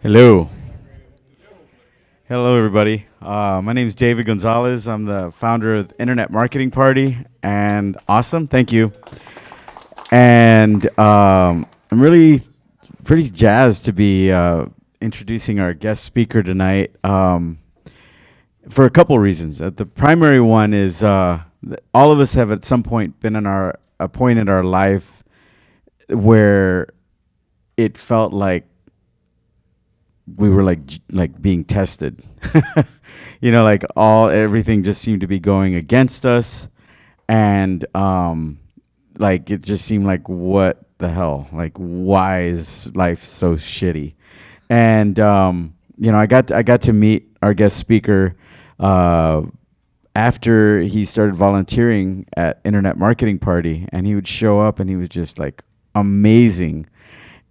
Hello. Hello, everybody. My name is David Gonzalez. I'm the founder of the Internet Marketing Party, and awesome, thank you. And I'm really pretty jazzed to be introducing our guest speaker tonight for a couple reasons. The primary one is that all of us have at some point been in a point in our life where it felt like we were like being tested. Like everything just seemed to be going against us, and like it just seemed like, what the hell, like why is life so shitty? And I got to meet our guest speaker after he started volunteering at Internet Marketing Party, and he would show up and he was just like amazing.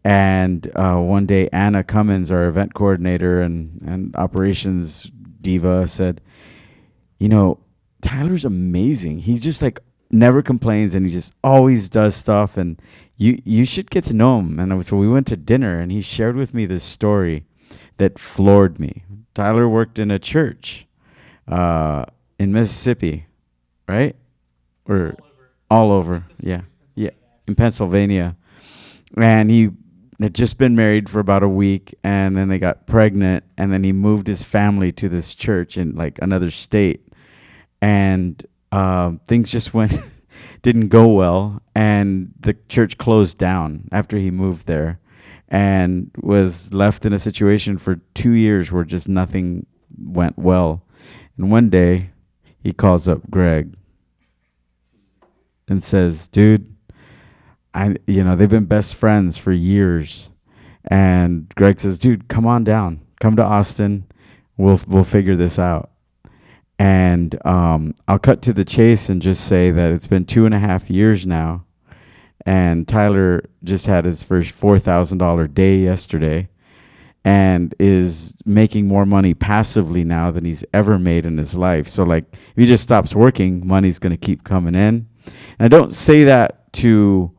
And one day, Anna Cummins, our event coordinator and operations diva, said, Tyler's amazing. He's just like never complains, and he just always does stuff, and you should get to know him. And so we went to dinner, and he shared with me this story that floored me. Tyler worked in a church in Mississippi, right? Or all over. Yeah, in Pennsylvania. And he had just been married for about a week, and then they got pregnant, and then he moved his family to this church in like another state, and things just didn't go well, and the church closed down after he moved there, and was left in a situation for 2 years where just nothing went well. And one day he calls up Greg and says, dude, they've been best friends for years. And Greg says, dude, come on down. Come to Austin. We'll figure this out. And I'll cut to the chase and just say that it's been 2.5 years now. And Tyler just had his first $4,000 day yesterday and is making more money passively now than he's ever made in his life. So like, if he just stops working, money's going to keep coming in. And I don't say that to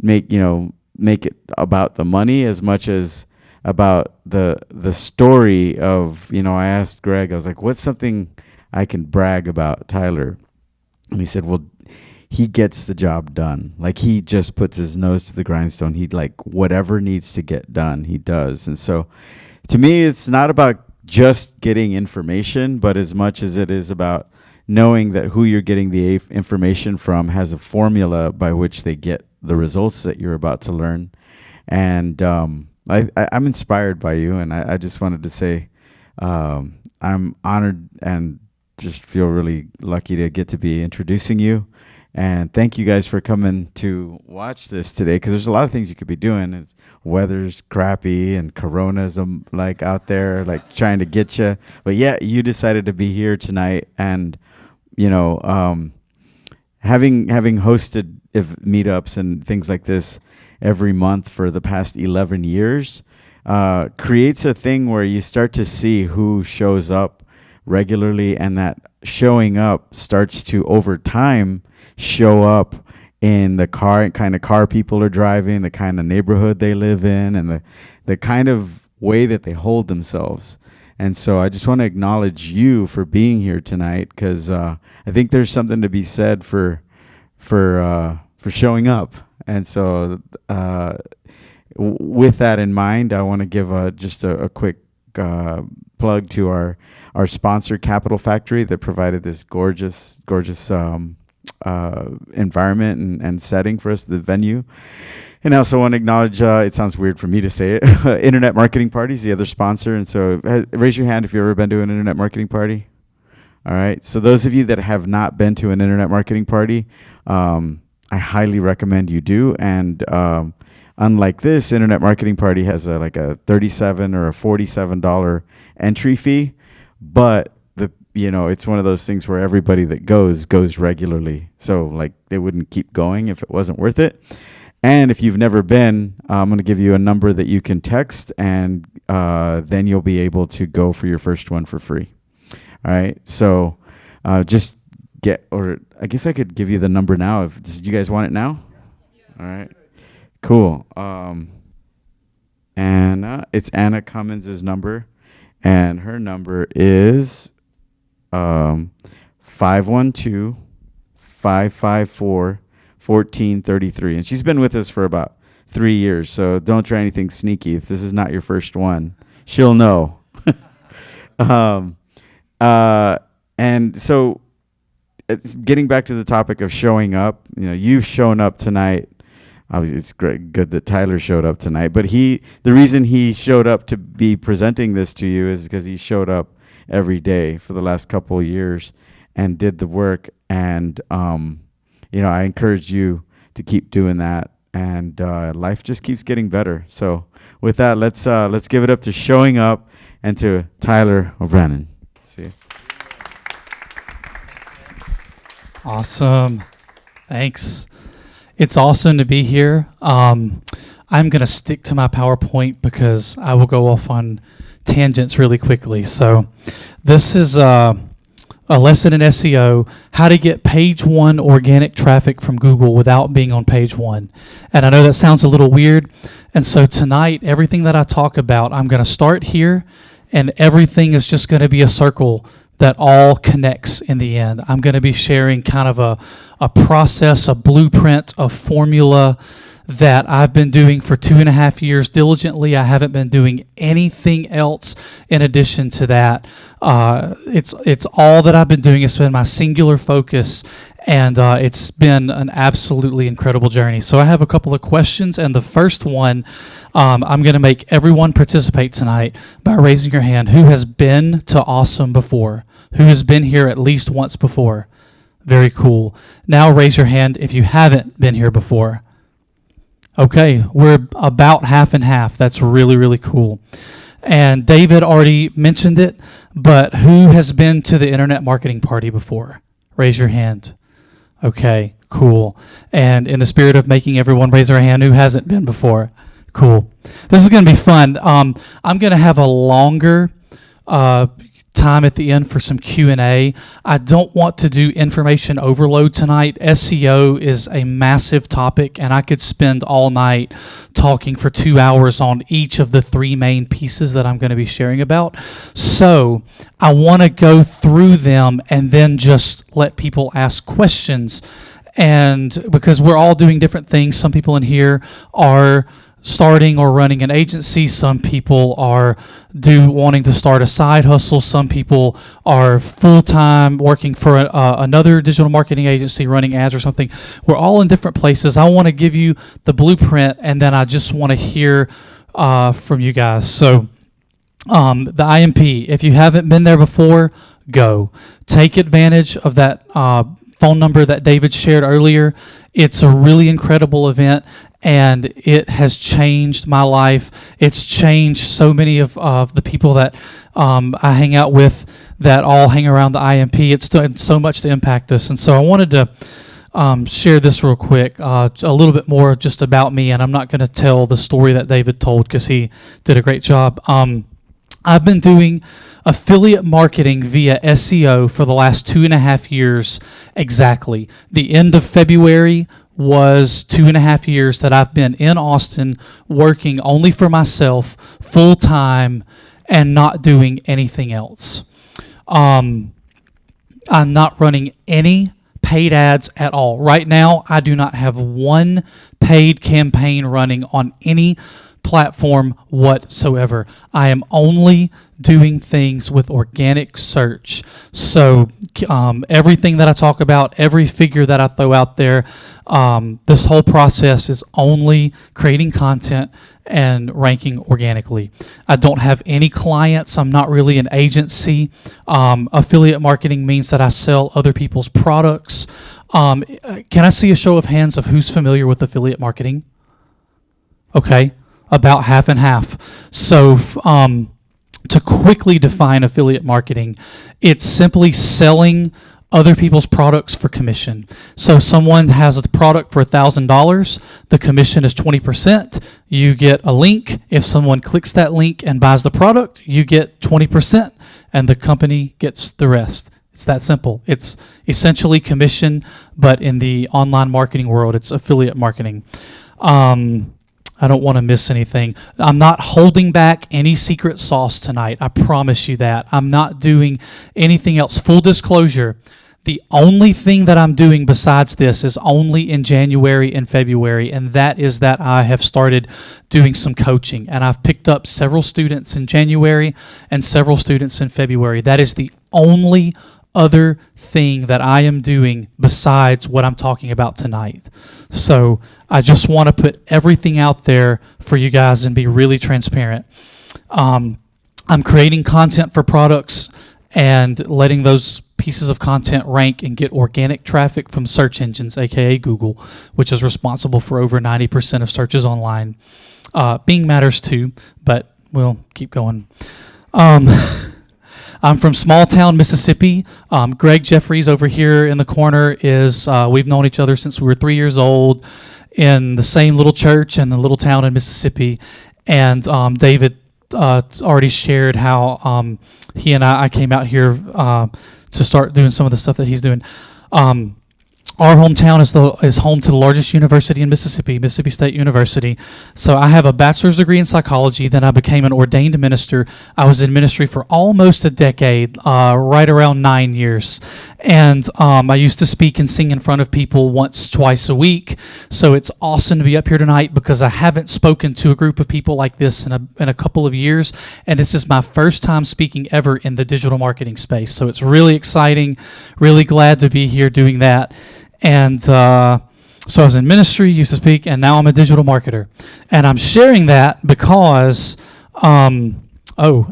make it about the money as much as about the story of, I asked Greg, I was like, what's something I can brag about Tyler? And he said, well, he gets the job done. Like, he just puts his nose to the grindstone. He like whatever needs to get done, he does. And so to me, it's not about just getting information, but as much as it is about knowing that who you're getting the information from has a formula by which they get the results that you're about to learn. And I'm inspired by you, and I just wanted to say I'm honored and just feel really lucky to get to be introducing you. And thank you guys for coming to watch this today, because there's a lot of things you could be doing. It's weather's crappy and Corona's like out there like trying to get you. But yeah, you decided to be here tonight, and having hosted meetups and things like this every month for the past 11 years creates a thing where you start to see who shows up regularly, and that showing up starts to over time show up in the kind of car people are driving, the kind of neighborhood they live in, and the kind of way that they hold themselves. And so I just want to acknowledge you for being here tonight, because I think there's something to be said for showing up. And so with that in mind, I want to give just a quick plug to our sponsor, Capital Factory, that provided this gorgeous environment and setting for us, the venue. And I also want to acknowledge, it sounds weird for me to say it, Internet Marketing Party's the other sponsor. And so raise your hand if you've ever been to an Internet Marketing Party. All right. So those of you that have not been to an Internet Marketing Party, I highly recommend you do. And unlike this, Internet Marketing Party has like a $37 or a $47 entry fee, but it's one of those things where everybody that goes regularly. So like they wouldn't keep going if it wasn't worth it. And if you've never been, I'm going to give you a number that you can text, and then you'll be able to go for your first one for free. All right. So just I guess I could give you the number now. Do you guys want it now? Yeah. All right. Cool. Anna, it's Anna Cummins' number, and her number is 512-554-1433. And she's been with us for about 3 years, so don't try anything sneaky. If this is not your first one, she'll know. And so getting back to the topic of showing up, you've shown up tonight. Obviously, it's good that Tyler showed up tonight, but the reason he showed up to be presenting this to you is because he showed up every day for the last couple of years and did the work. And, I encourage you to keep doing that. And life just keeps getting better. So with that, let's give it up to showing up and to Tyler O'Brien. See you. Awesome. Thanks. It's awesome to be here. I'm going to stick to my PowerPoint because I will go off on tangents really quickly. So this is a lesson in SEO, how to get page one organic traffic from Google without being on page one. And I know that sounds a little weird. And so tonight, everything that I talk about, I'm going to start here, and everything is just going to be a circle that all connects in the end. I'm going to be sharing kind of a process, a blueprint, a formula that I've been doing for 2.5 years diligently. I haven't been doing anything else in addition to that. It's all that I've been doing. It's been my singular focus, and it's been an absolutely incredible journey. So I have a couple of questions, and the first one, I'm going to make everyone participate tonight by raising your hand. Who has been to Awesome before? Who has been here at least once before? Very cool. Now raise your hand if you haven't been here before. Okay, we're about half and half. That's really, really cool. And David already mentioned it, but who has been to the Internet Marketing Party before? Raise your hand. Okay, cool. And in the spirit of making everyone raise their hand, who hasn't been before? Cool. This is going to be fun. I'm going to have a longer time at the end for some Q&A. I don't want to do information overload tonight. SEO is a massive topic, and I could spend all night talking for 2 hours on each of the 3 main pieces that I'm going to be sharing about. So I want to go through them and then just let people ask questions. And because we're all doing different things, some people in here are starting or running an agency. Some people are wanting to start a side hustle. Some people are full-time working for another digital marketing agency running ads or something. We're all in different places. I want to give you the blueprint, and then I just want to hear from you guys. So the IMP, if you haven't been there before, go. Take advantage of that phone number that David shared earlier. It's a really incredible event, and it has changed my life. It's changed so many of the people that I hang out with that all hang around the IMP. It's done so much to impact us. And so I wanted to share this real quick, a little bit more just about me, and I'm not going to tell the story that David told because he did a great job. I've been doing affiliate marketing via SEO for the last 2.5 years exactly. The end of February was 2.5 years that I've been in Austin working only for myself full time and not doing anything else. I'm not running any paid ads at all. Right now, I do not have one paid campaign running on any platform whatsoever. I am only doing things with organic search. So everything that I talk about, every figure that I throw out there, this whole process is only creating content and ranking organically. I don't have any clients. I'm not really an agency. Affiliate marketing means that I sell other people's products. Can I see a show of hands of who's familiar with affiliate marketing? Okay, about half and half. So to quickly define affiliate marketing, it's simply selling other people's products for commission. So someone has a product for $1,000, the commission is 20%. You get a link. If someone clicks that link and buys the product, you get 20%, and the company gets the rest. It's that simple. It's essentially commission, but in the online marketing world, it's affiliate marketing. I don't want to miss anything. I'm not holding back any secret sauce tonight. I promise you that. I'm not doing anything else. Full disclosure, the only thing that I'm doing besides this is only in January and February, and that is that I have started doing some coaching, and I've picked up several students in January and several students in February. That is the only other thing that I am doing besides what I'm talking about tonight. So I just want to put everything out there for you guys and be really transparent. I'm creating content for products and letting those pieces of content rank and get organic traffic from search engines, aka Google, which is responsible for over 90% of searches online. Bing matters too, but we'll keep going. I'm from small town Mississippi. Greg Jeffries over here in the corner is, we've known each other since we were 3 years old in the same little church in the little town in Mississippi. And David already shared how he and I came out here to start doing some of the stuff that he's doing. Our hometown is home to the largest university in Mississippi, Mississippi State University. So I have a bachelor's degree in psychology. Then I became an ordained minister. I was in ministry for almost a decade, right around 9 years. And I used to speak and sing in front of people twice a week. So it's awesome to be up here tonight because I haven't spoken to a group of people like this in a couple of years. And this is my first time speaking ever in the digital marketing space. So it's really exciting, really glad to be here doing that. And so I was in ministry, used to speak, and now I'm a digital marketer. And I'm sharing that because, I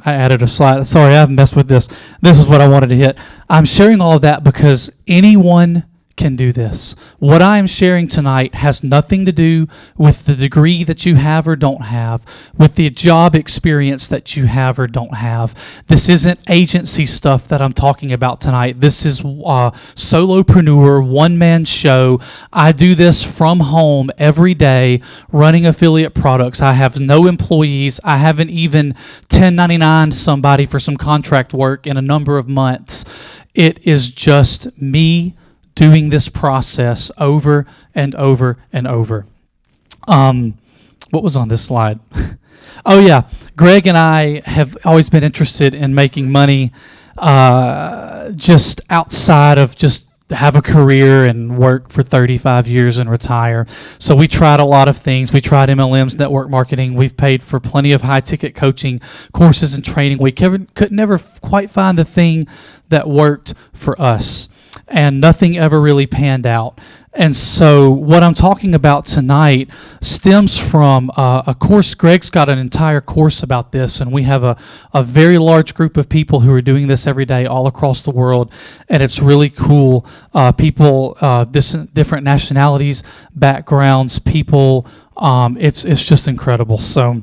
added a slide. Sorry, I've messed with this. This is what I wanted to hit. I'm sharing all of that because anyone can do this. What I am sharing tonight has nothing to do with the degree that you have or don't have, with the job experience that you have or don't have. This isn't agency stuff that I'm talking about tonight. This is solopreneur, one-man show. I do this from home every day, running affiliate products. I have no employees. I haven't even 1099 somebody for some contract work in a number of months. It is just me doing this process over and over and over. What was on this slide? Oh yeah, Greg and I have always been interested in making money just outside of just have a career and work for 35 years and retire. So we tried a lot of things. We tried MLMs, network marketing. We've paid for plenty of high-ticket coaching courses and training. We could never quite find the thing that worked for us, and nothing ever really panned out. And so what I'm talking about tonight stems from a course. Greg's got an entire course about this, and we have a very large group of people who are doing this every day all across the world, and it's really cool. People, different nationalities, backgrounds, people. It's just incredible. So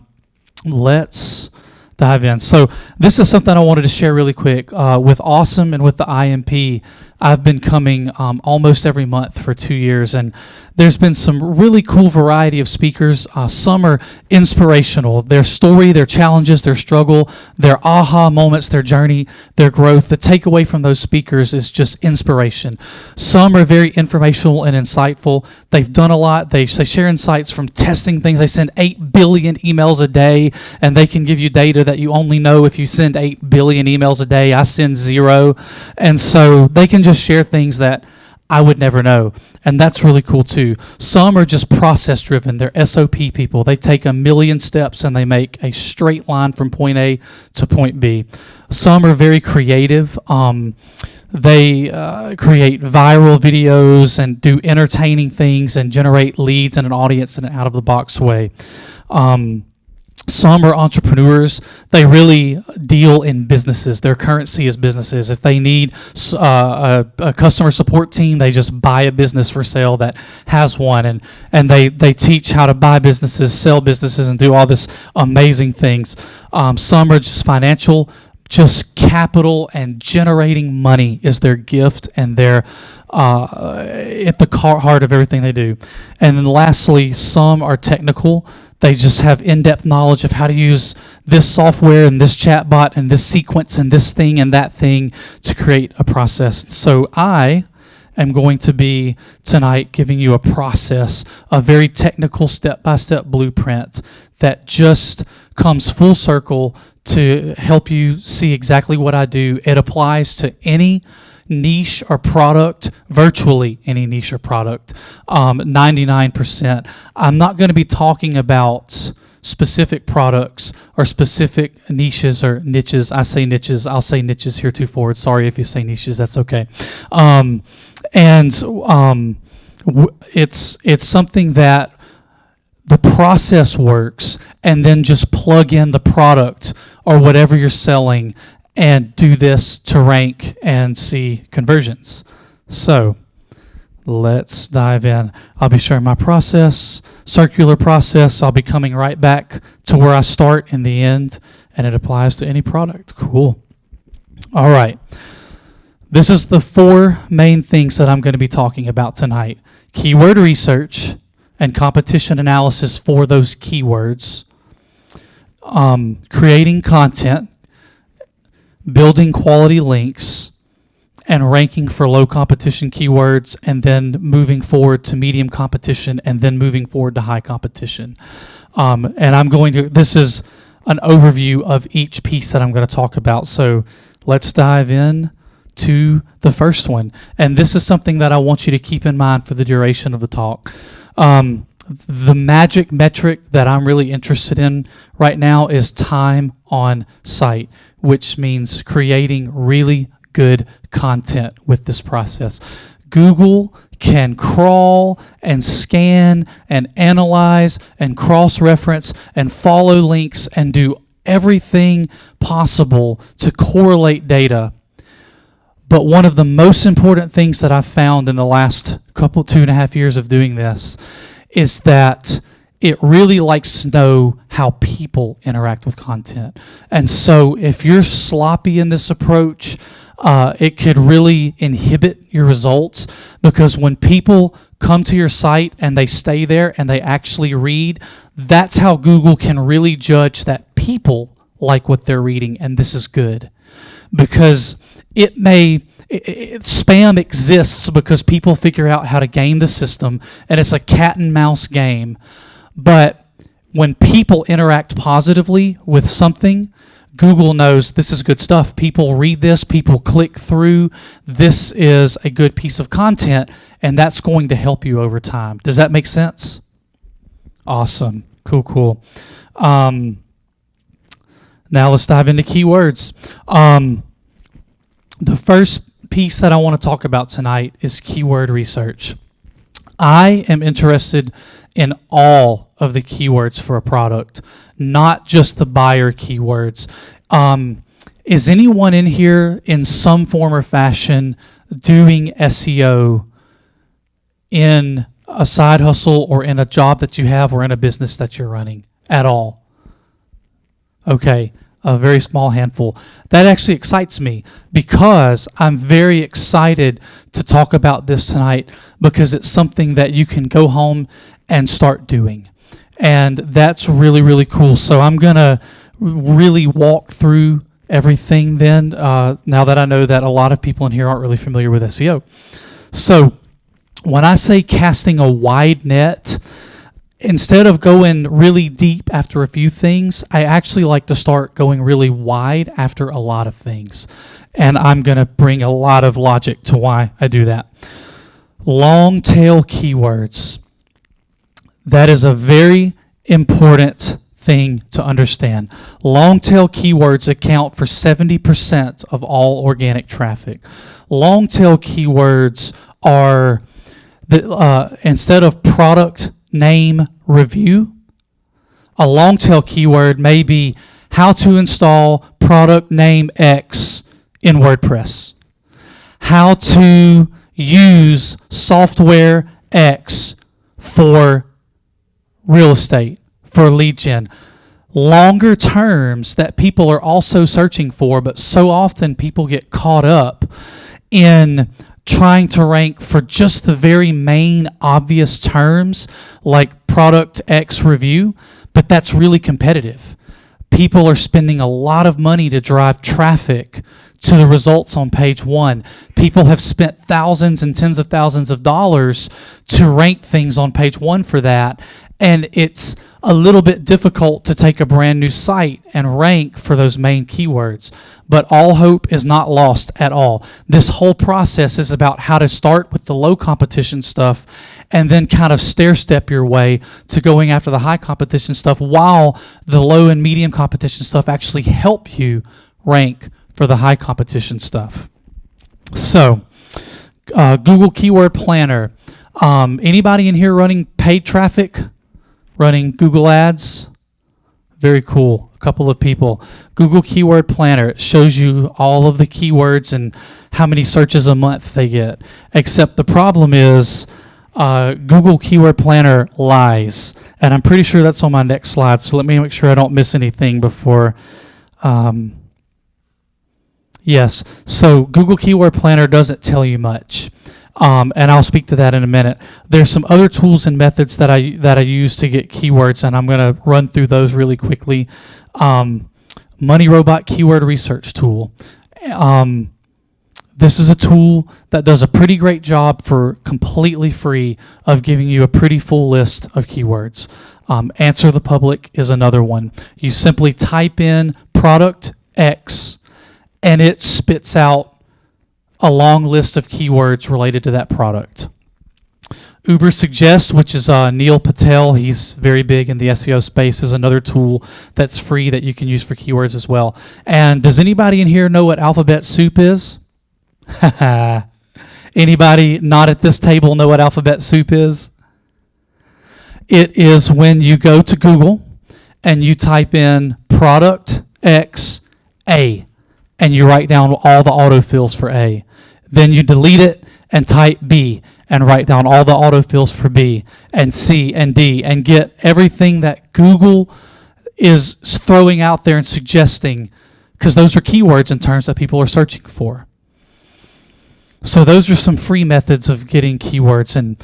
let's dive in. So this is something I wanted to share really quick. With Awesome and with the IMP, I've been coming almost every month for 2 years, and There's been some really cool variety of speakers. Some are inspirational. Their story, their challenges, their struggle, their aha moments, their journey, their growth. The takeaway from those speakers is just inspiration. Some are very informational and insightful. They've done a lot. They share insights from testing things. They send 8 billion emails a day, and they can give you data that you only know if you send 8 billion emails a day. I send 0. And so they can just share things that I would never know. And that's really cool too. Some are just process driven. They're SOP people. They take a million steps and they make a straight line from point A to point B. Some are very creative. They create viral videos and do entertaining things and generate leads and an audience in an out of the box way. Some are entrepreneurs. They really deal in businesses. Their currency is businesses. If they need a customer support team, they just buy a business for sale that has one. And they teach how to buy businesses, sell businesses, and do all this amazing things. Some are just financial, just capital and generating money is their gift, and they're at the heart of everything they do. And then lastly, some are technical. They just have in-depth knowledge of how to use this software and this chatbot and this sequence and this thing and that thing to create a process. So I am going to be tonight giving you a process, a very technical step-by-step blueprint that just comes full circle to help you see exactly what I do. It applies to any niche or product, virtually any niche or product, 99%. I'm not going to be talking about specific products or specific niches or niches. I say niches. I'll say niches here too forward. Sorry if you say niches. That's okay. It's something that the process works, and then just plug in the product or whatever you're selling and do this to rank and see conversions. So let's dive in. I'll be sharing my process, circular process. I'll be coming right back to where I start in the end, and it applies to any product. Cool. All right. This is the 4 main things that I'm going to be talking about tonight. Keyword research and competition analysis for those keywords. Creating content, building quality links, and ranking for low competition keywords, and then moving forward to medium competition, and then moving forward to high competition. This is an overview of each piece that I'm going to talk about. So let's dive in to the first one. And this is something that I want you to keep in mind for the duration of the talk. The magic metric that I'm really interested in right now is time on site, which means creating really good content with this process. Google can crawl and scan and analyze and cross-reference and follow links and do everything possible to correlate data. But one of the most important things that I've found in the last 2.5 years of doing this is that it really likes to know how people interact with content. And so if you're sloppy in this approach, it could really inhibit your results, because when people come to your site and they stay there and they actually read, that's how Google can really judge that people like what they're reading, and this is good. Because spam exists because people figure out how to game the system, and it's a cat and mouse game. But when people interact positively with something, Google knows this is good stuff. People read this, people click through. This is a good piece of content, and that's going to help you over time. Does that make sense? Awesome. Cool. Now let's dive into keywords. The first piece that I want to talk about tonight is keyword research. I am interested in all of the keywords for a product, not just the buyer keywords. Is anyone in here in some form or fashion doing SEO in a side hustle or in a job that you have or in a business that you're running at all? Okay. a very small handful. That actually excites me because I'm very excited to talk about this tonight because it's something that you can go home and start doing. And that's really, really cool. So I'm going to really walk through everything then, now that I know that a lot of people in here aren't really familiar with SEO. So when I say casting a wide net, instead of going really deep after a few things, I actually like to start going really wide after a lot of things. And I'm going to bring a lot of logic to why I do that. Long tail keywords. That is a very important thing to understand. Long tail keywords account for 70% of all organic traffic. Long tail keywords are, instead of product name review, a long tail keyword may be how to install product name X in WordPress, how to use software X for real estate, for lead gen. Longer terms that people are also searching for, but so often people get caught up in trying to rank for just the very main obvious terms like product X review, but that's really competitive. People are spending a lot of money to drive traffic to the results on page one. People have spent thousands and tens of thousands of dollars to rank things on page one for that, and it's a little bit difficult to take a brand new site and rank for those main keywords. But all hope is not lost at all. This whole process is about how to start with the low competition stuff and then kind of stair-step your way to going after the high competition stuff while the low and medium competition stuff actually help you rank for the high competition stuff. So, Google Keyword Planner. Anybody in here running paid traffic? Running Google Ads? Very cool. A couple of people. Google Keyword Planner shows you all of the keywords and how many searches a month they get. Except the problem is Google Keyword Planner lies. And I'm pretty sure that's on my next slide. So let me make sure I don't miss anything before. Yes. So Google Keyword Planner doesn't tell you much. And I'll speak to that in a minute. There's some other tools and methods that I use to get keywords, and I'm going to run through those really quickly. Money Robot Keyword Research Tool. This is a tool that does a pretty great job for completely free of giving you a pretty full list of keywords. Answer the Public is another one. You simply type in product X, and it spits out a long list of keywords related to that product. Uber Suggest, which is Neil Patel, he's very big in the SEO space, is another tool that's free that you can use for keywords as well. And does anybody in here know what alphabet soup is? Anybody not at this table know what alphabet soup is? It is when you go to Google and you type in product X A, and you write down all the autofills for A. Then you delete it and type B and write down all the autofills for B and C and D and get everything that Google is throwing out there and suggesting, because those are keywords in terms that people are searching for. So those are some free methods of getting keywords. And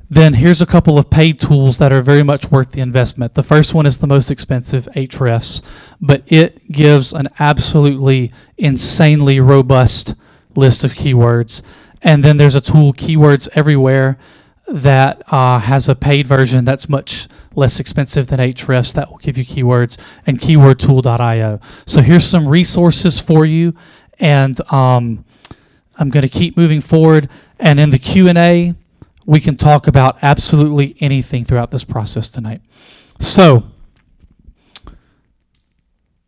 then here's a couple of paid tools that are very much worth the investment. The first one is the most expensive, Ahrefs, but it gives an absolutely insanely robust list of keywords. And then there's a tool, Keywords Everywhere, that has a paid version that's much less expensive than Ahrefs that will give you keywords, and keywordtool.io. So here's some resources for you, and I'm going to keep moving forward. And in the Q&A, we can talk about absolutely anything throughout this process tonight. So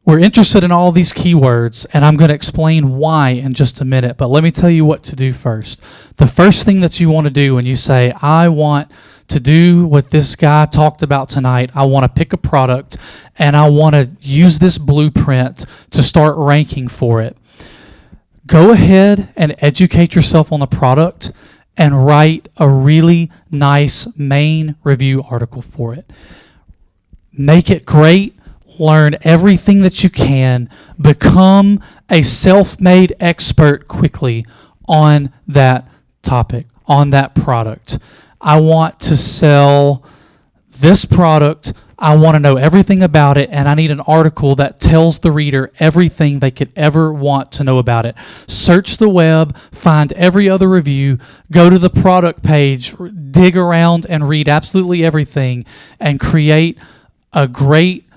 we're interested in all these keywords, and I'm going to explain why in just a minute, but let me tell you what to do first. The first thing that you want to do when you say, I want to do what this guy talked about tonight, I want to pick a product, and I want to use this blueprint to start ranking for it. Go ahead and educate yourself on the product and write a really nice main review article for it. Make it great. learn everything that you can, become a self-made expert quickly on that topic, on that product. I want to sell this product. I want to know everything about it, and I need an article that tells the reader everything they could ever want to know about it. Search the web, find every other review, go to the product page, dig around and read absolutely everything, and create a great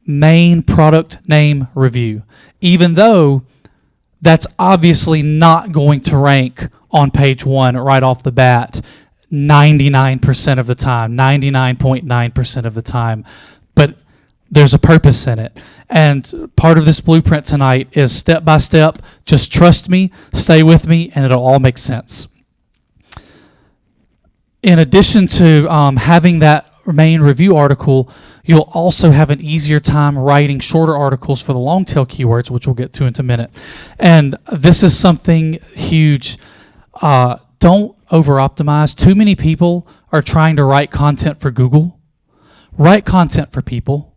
main product name review. Even though that's obviously not going to rank on page 1 right off the bat 99% of the time, 99.9% of the time, but there's a purpose in it. And part of this blueprint tonight is step by step. Just trust me, stay with me, and it'll all make sense. In addition to having that main review article, you'll also have an easier time writing shorter articles for the long-tail keywords, which we'll get to in a minute. And this is something huge. Don't over-optimize. Too many people are trying to write content for Google. Write content for people.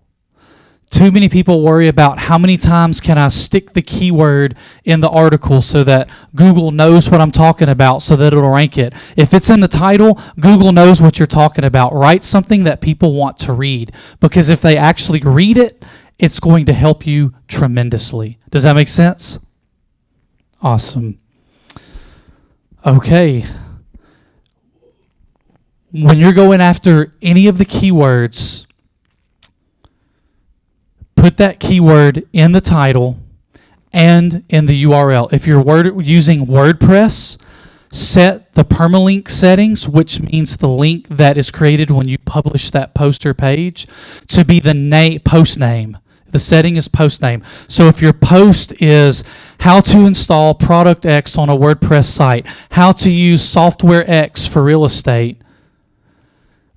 Too many people worry about how many times can I stick the keyword in the article so that Google knows what I'm talking about so that it'll rank it. If it's in the title, Google knows what you're talking about. Write something that people want to read, because if they actually read it, it's going to help you tremendously. Does that make sense? Awesome. Okay. When you're going after any of the keywords, put that keyword in the title and in the URL. If you're using WordPress, set the permalink settings, which means the link that is created when you publish that poster page, to be the post name. The setting is post name. So if your post is how to install product X on a WordPress site, how to use software X for real estate,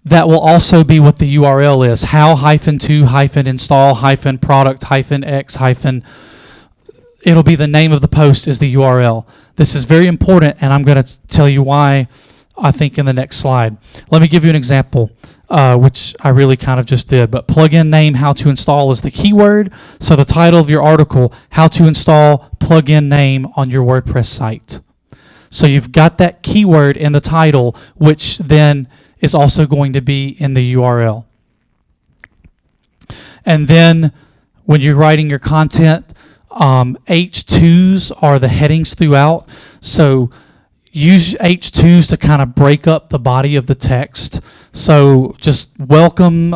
that will also be what the URL is. How-to-install-product-X- it'll be the name of the post is the URL. This is very important, and I'm going to tell you why, I think, in the next slide. Let me give you an example, which I really kind of just did. But plugin name how to install is the keyword. So the title of your article, how to install plugin name on your WordPress site. So you've got that keyword in the title, which then is also going to be in the URL. And then when you're writing your content, H2s are the headings throughout. So use H2s to kind of break up the body of the text. So just welcome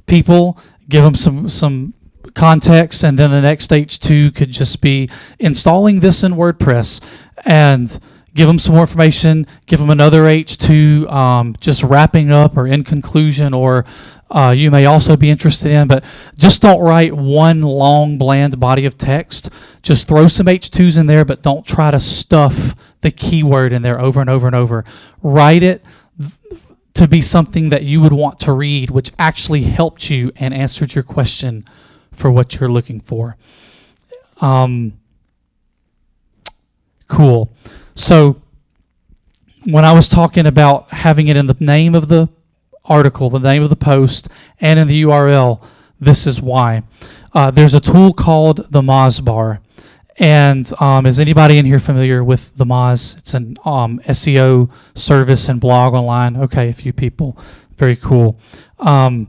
people, give them some context, and then the next H2 could just be installing this in WordPress, and give them some more information, give them another H2, just wrapping up or in conclusion, or you may also be interested in, but just don't write one long, bland body of text. Just throw some H2s in there, but don't try to stuff the keyword in there over and over and over. Write it to be something that you would want to read, which actually helped you and answered your question for what you're looking for. Cool. So when I was talking about having it in the name of the article, the name of the post, and in the URL, this is why. There's a tool called the Moz Bar. And is anybody in here familiar with the Moz? It's an SEO service and blog online. Okay, a few people. Very cool. The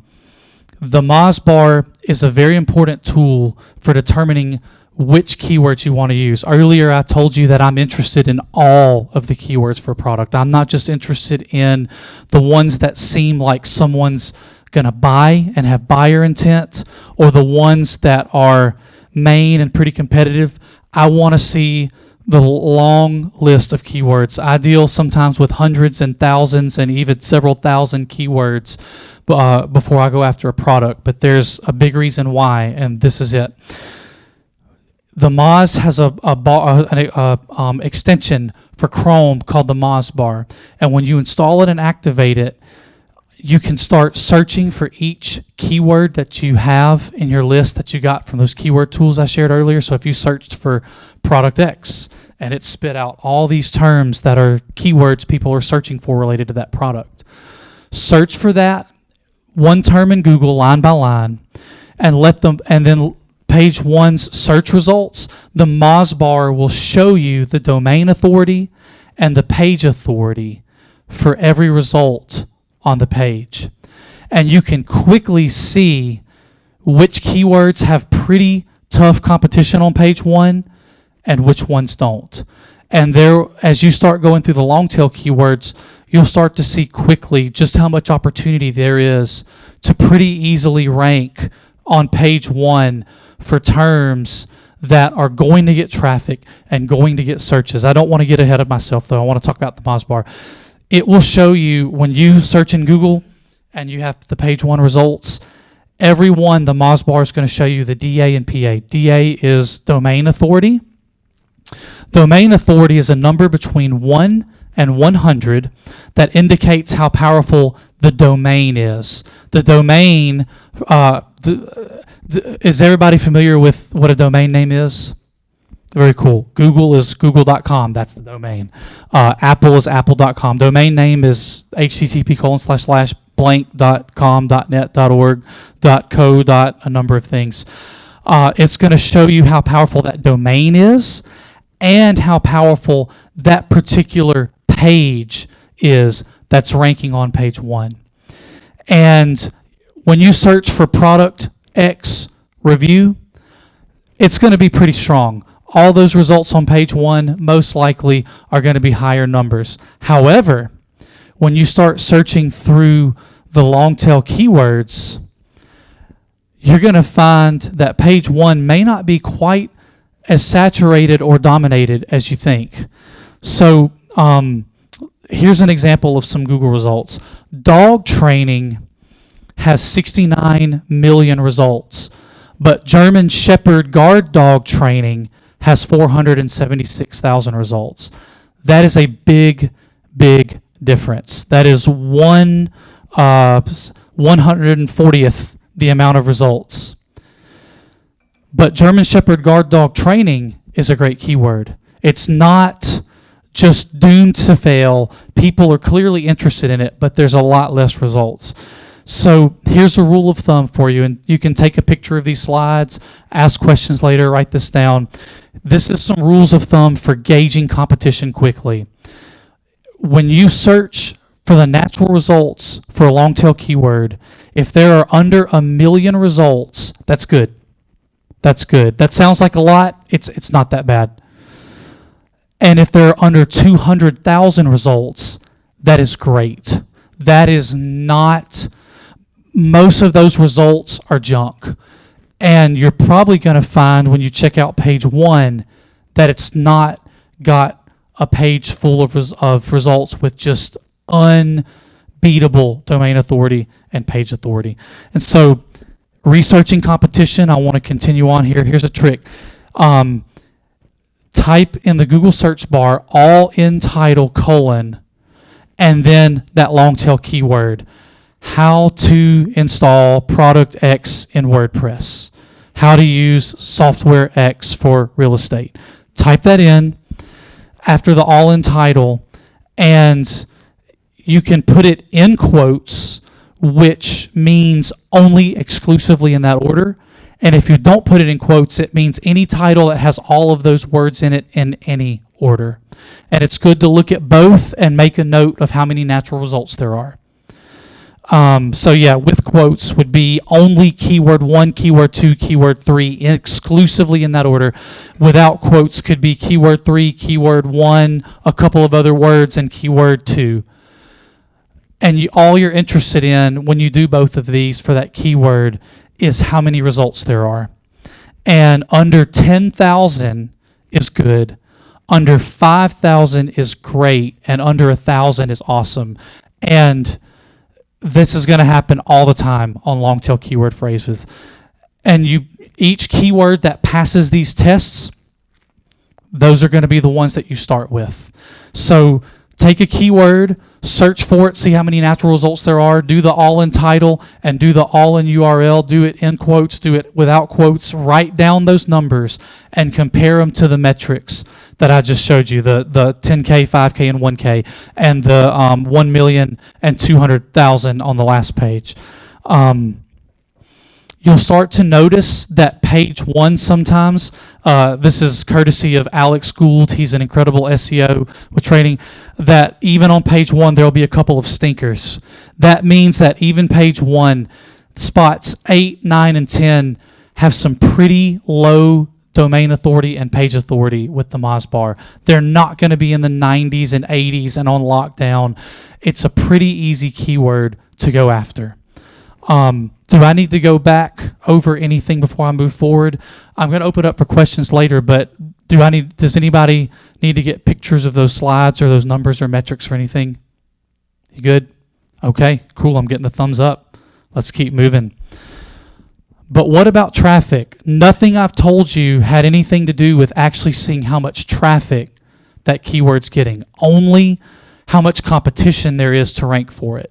Moz Bar is a very important tool for determining which keywords you want to use. Earlier, I told you that I'm interested in all of the keywords for a product. I'm not just interested in the ones that seem like someone's going to buy and have buyer intent, or the ones that are main and pretty competitive. I want to see the long list of keywords. I deal sometimes with hundreds and thousands and even several thousand keywords before I go after a product, but there's a big reason why, and this is it. The Moz has an extension for Chrome called the Moz Bar, and when you install it and activate it, you can start searching for each keyword that you have in your list that you got from those keyword tools I shared earlier. So if you searched for product X and it spit out all these terms that are keywords people are searching for related to that product, search for that one term in Google line by line, and let them, and then page one's search results, the Moz Bar will show you the domain authority and the page authority for every result on the page. And you can quickly see which keywords have pretty tough competition on page one and which ones don't. And there, as you start going through the long-tail keywords, you'll start to see quickly just how much opportunity there is to pretty easily rank on page one for terms that are going to get traffic and going to get searches. I don't want to get ahead of myself, though. I want to talk about the Moz Bar. It will show you, when you search in Google and you have the page one results, every one, the Moz Bar is going to show you the DA and PA. DA is domain authority. Domain authority is a number between 1 and 100 that indicates how powerful the domain is. The domain, is everybody familiar with what a domain name is? Very cool. Google is google.com. That's the domain. Apple is apple.com. Domain name is http://blank.com, .net, .org, .co, a number of things. It's going to show you how powerful that domain is and how powerful that particular page is that's ranking on page one. And when you search for product X review, it's going to be pretty strong. All those results on page one most likely are going to be higher numbers. However, when you start searching through the long-tail keywords, you're going to find that page one may not be quite as saturated or dominated as you think. So here's an example of some Google results. Dog training has 69 million results, but German Shepherd guard dog training has 476,000 results. That is a big, big difference. That is 140th the amount of results. But German Shepherd guard dog training is a great keyword. It's not just doomed to fail. People are clearly interested in it, but there's a lot less results. So here's a rule of thumb for you, and you can take a picture of these slides, ask questions later, write this down. This is some rules of thumb for gauging competition quickly. When you search for the natural results for a long-tail keyword, if there are under 1 million results, that's good. That's good. That sounds like a lot. It's not that bad. And if there are under 200,000 results, that is great. That is not, most of those results are junk. And you're probably going to find when you check out page one that it's not got a page full of results with just unbeatable domain authority and page authority. And so researching competition, I want to continue on here. Here's a trick. Type in the Google search bar all in title : and then that long tail keyword. How to install product X in WordPress. How to use software X for real estate. Type that in after the all in title, and you can put it in quotes, which means only exclusively in that order. And if you don't put it in quotes, it means any title that has all of those words in it in any order. And it's good to look at both and make a note of how many natural results there are. So yeah, with quotes would be only keyword 1, keyword 2, keyword 3, exclusively in that order. Without quotes could be keyword 3, keyword 1, a couple of other words, and keyword 2. And all you're interested in when you do both of these for that keyword is how many results there are. And under 10,000 is good. Under 5,000 is great. And under 1,000 is awesome. And this is going to happen all the time on long-tail keyword phrases. And each keyword that passes these tests, those are going to be the ones that you start with. So take a keyword, search for it, see how many natural results there are, do the all in title and do the all in URL, do it in quotes, do it without quotes, write down those numbers and compare them to the metrics that I just showed you, the 10K, 5K, and 1K, and the 1 million and 200,000 on the last page. you'll start to notice that page one sometimes, this is courtesy of Alex Gould, he's an incredible SEO with training, that even on page one there'll be a couple of stinkers. That means that even page one, spots 8, 9, and 10 have some pretty low domain authority and page authority with the Moz Bar. They're not going to be in the 90s and 80s and on lockdown. It's a pretty easy keyword to go after. Do I need to go back over anything before I move forward? I'm going to open up for questions later, but does anybody need to get pictures of those slides or those numbers or metrics or anything? You good? Okay, cool. I'm getting the thumbs up. Let's keep moving. But what about traffic? Nothing I've told you had anything to do with actually seeing how much traffic that keyword's getting. Only how much competition there is to rank for it.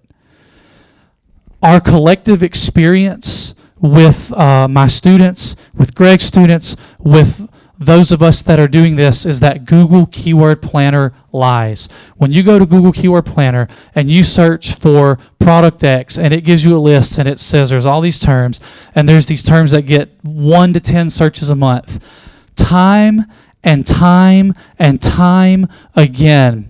Our collective experience with my students, with Greg's students, with those of us that are doing this is that Google Keyword Planner lies. When you go to Google Keyword Planner and you search for product X and it gives you a list and it says there's all these terms and there's these terms that get 1 to 10 searches a month, time and time and time again,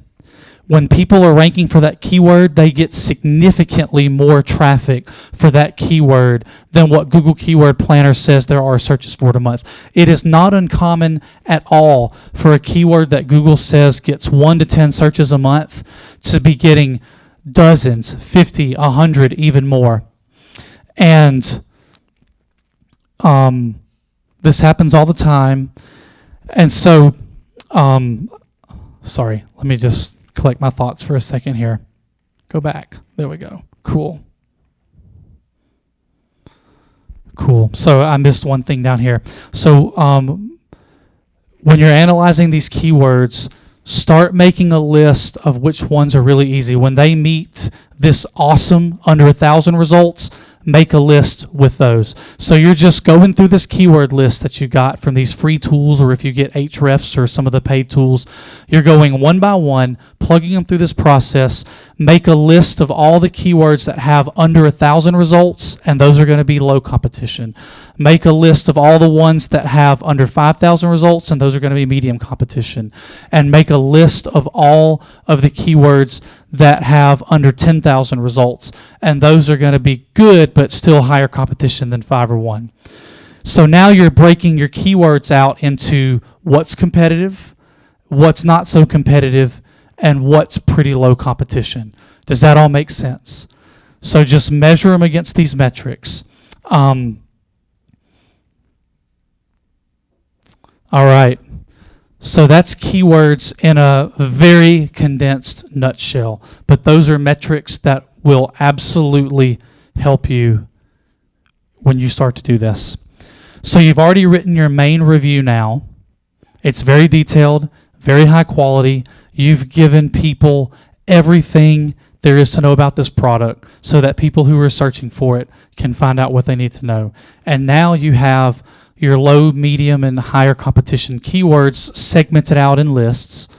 when people are ranking for that keyword, they get significantly more traffic for that keyword than what Google Keyword Planner says there are searches for it a month. It is not uncommon at all for a keyword that Google says gets 1 to 10 searches a month to be getting dozens, 50, 100, even more. And this happens all the time. And so, sorry, let me just collect my thoughts for a second here. Go back. There we go. Cool. So I missed one thing down here. So when you're analyzing these keywords, start making a list of which ones are really easy. When they meet this awesome under 1,000 results, make a list with those. So you're just going through this keyword list that you got from these free tools, or if you get Ahrefs or some of the paid tools, you're going one by one, plugging them through this process. Make a list of all the keywords that have under 1,000 results, and those are going to be low competition. Make a list of all the ones that have under 5,000 results, and those are going to be medium competition. And make a list of all of the keywords that have under 10,000 results, and those are going to be good but still higher competition than 5 or 1. So now you're breaking your keywords out into what's competitive, what's not so competitive, and what's pretty low competition. Does that all make sense? So just measure them against these metrics. All right. So that's keywords in a very condensed nutshell. But those are metrics that will absolutely help you when you start to do this. So you've already written your main review now. It's very detailed, very high quality. You've given people everything there is to know about this product so that people who are searching for it can find out what they need to know. And now you have your low, medium, and higher competition keywords segmented out in lists.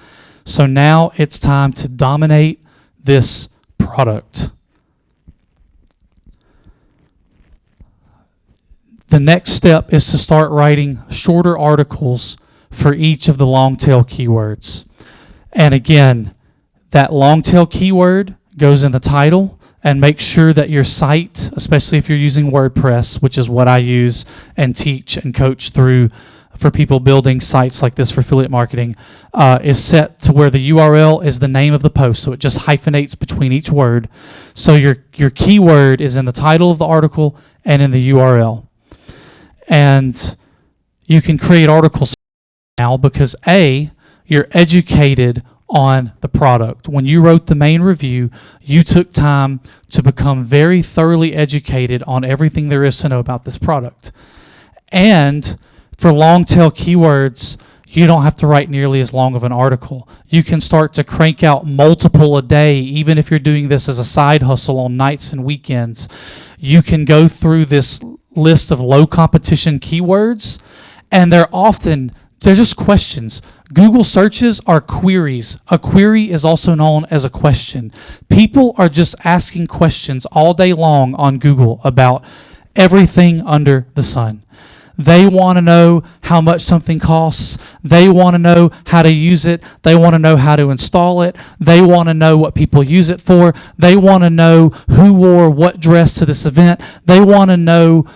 So now it's time to dominate this product. The next step is to start writing shorter articles for each of the long tail keywords. And again, that long tail keyword goes in the title, and make sure that your site, especially if you're using WordPress, which is what I use and teach and coach through for people building sites like this for affiliate marketing, is set to where the URL is the name of the post. So it just hyphenates between each word. So your keyword is in the title of the article and in the URL. And you can create articles now because A, you're educated on the product. When you wrote the main review, you took time to become very thoroughly educated on everything there is to know about this product. And for long tail keywords, you don't have to write nearly as long of an article. You can start to crank out multiple a day, even if you're doing this as a side hustle on nights and weekends. You can go through this list of low competition keywords, and they're just questions. Google searches are queries. A query is also known as a question. People are just asking questions all day long on Google about everything under the sun. They want to know how much something costs. They want to know how to use it. They want to know how to install it. They want to know what people use it for. They want to know who wore what dress to this event. They want to know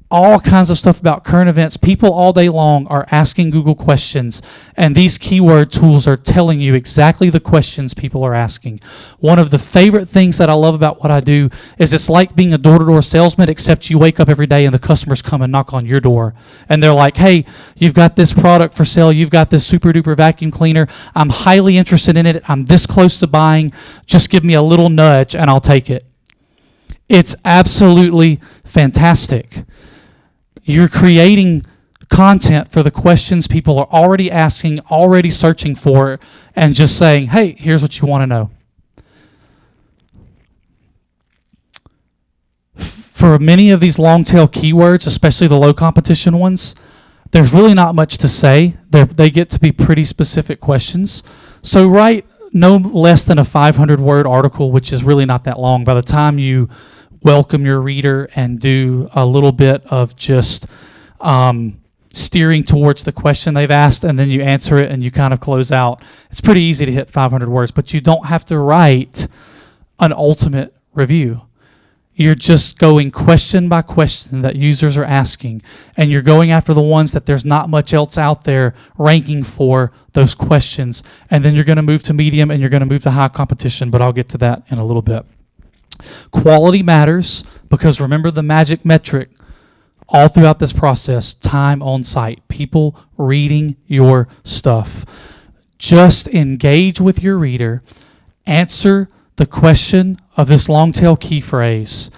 all kinds of stuff about current events. People all day long are asking Google questions, and these keyword tools are telling you exactly the questions people are asking. One of the favorite things that I love about what I do is it's like being a door-to-door salesman, except you wake up every day and the customers come and knock on your door, and they're like, hey, you've got this product for sale. You've got this super-duper vacuum cleaner. I'm highly interested in it. I'm this close to buying. Just give me a little nudge, and I'll take it. It's absolutely fantastic. You're creating content for the questions people are already asking, already searching for, and just saying, hey, here's what you want to know. For many of these long-tail keywords, especially the low competition ones, there's really not much to say. They get to be pretty specific questions. So write no less than a 500-word article, which is really not that long. By the time you welcome your reader and do a little bit of just steering towards the question they've asked, and then you answer it and you kind of close out. It's pretty easy to hit 500 words, but you don't have to write an ultimate review. You're just going question by question that users are asking, and you're going after the ones that there's not much else out there ranking for those questions, and then you're going to move to medium and you're going to move to high competition, but I'll get to that in a little bit. Quality matters, because remember the magic metric all throughout this process: time on site, people reading your stuff. Just engage with your reader, answer the question of this long tail key phrase,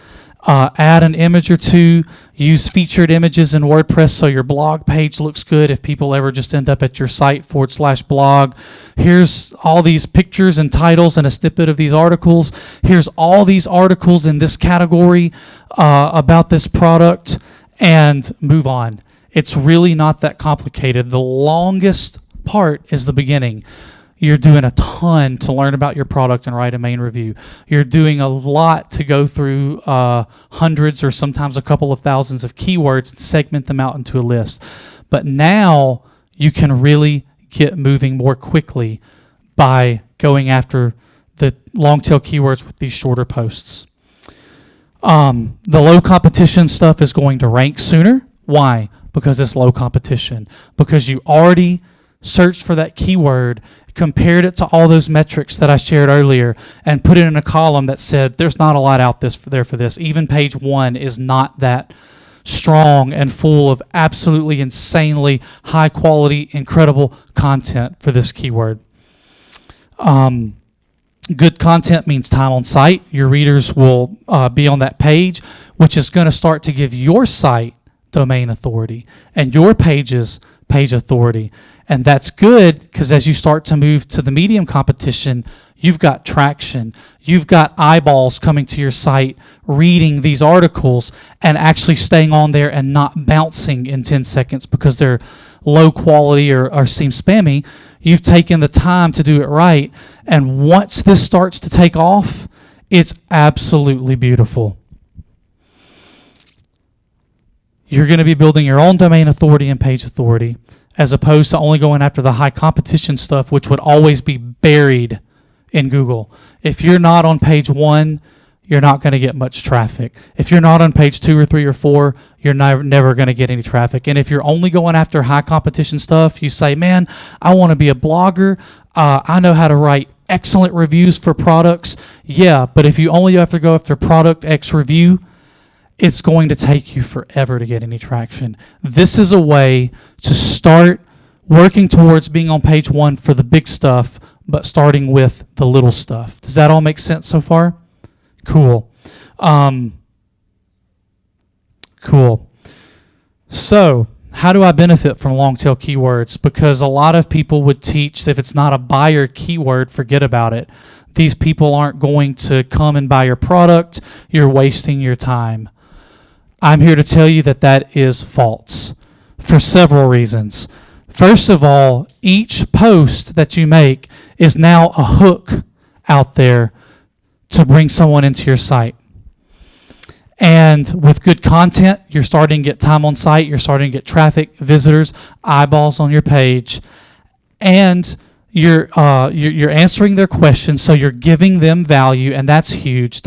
add an image or two, use featured images in WordPress so your blog page looks good if people ever just end up at your site /blog. Here's all these pictures and titles and a snippet of these articles. Here's all these articles in this category about this product, and move on. It's really not that complicated. The longest part is the beginning. You're doing a ton to learn about your product and write a main review. You're doing a lot to go through hundreds or sometimes a couple of thousands of keywords and segment them out into a list. But now you can really get moving more quickly by going after the long tail keywords with these shorter posts. The low competition stuff is going to rank sooner. Why? Because it's low competition. Because you already searched for that keyword, compared it to all those metrics that I shared earlier, and put it in a column that said there's not a lot out there for this. Even page 1 is not that strong and full of absolutely insanely high quality, incredible content for this keyword. Good content means time on site. Your readers will be on that page, which is going to start to give your site domain authority and your pages page authority. And that's good, because as you start to move to the medium competition, you've got traction. You've got eyeballs coming to your site, reading these articles, and actually staying on there and not bouncing in 10 seconds because they're low quality or seem spammy. You've taken the time to do it right. And once this starts to take off, it's absolutely beautiful. You're going to be building your own domain authority and page authority, as opposed to only going after the high competition stuff, which would always be buried in Google. If you're not on page 1, you're not going to get much traffic. If you're not on page 2 or 3 or 4, you're never going to get any traffic. And if you're only going after high competition stuff, you say, man, I want to be a blogger. I know how to write excellent reviews for products. Yeah, but if you only have to go after product X review, it's going to take you forever to get any traction. This is a way to start working towards being on page 1 for the big stuff, but starting with the little stuff. Does that all make sense so far? Cool. Cool. So, how do I benefit from long tail keywords? Because a lot of people would teach that if it's not a buyer keyword, forget about it. These people aren't going to come and buy your product. You're wasting your time. I'm here to tell you that that is false for several reasons. First of all, each post that you make is now a hook out there to bring someone into your site. And with good content, you're starting to get time on site, you're starting to get traffic, visitors, eyeballs on your page, and you're answering their questions, so you're giving them value, and that's huge.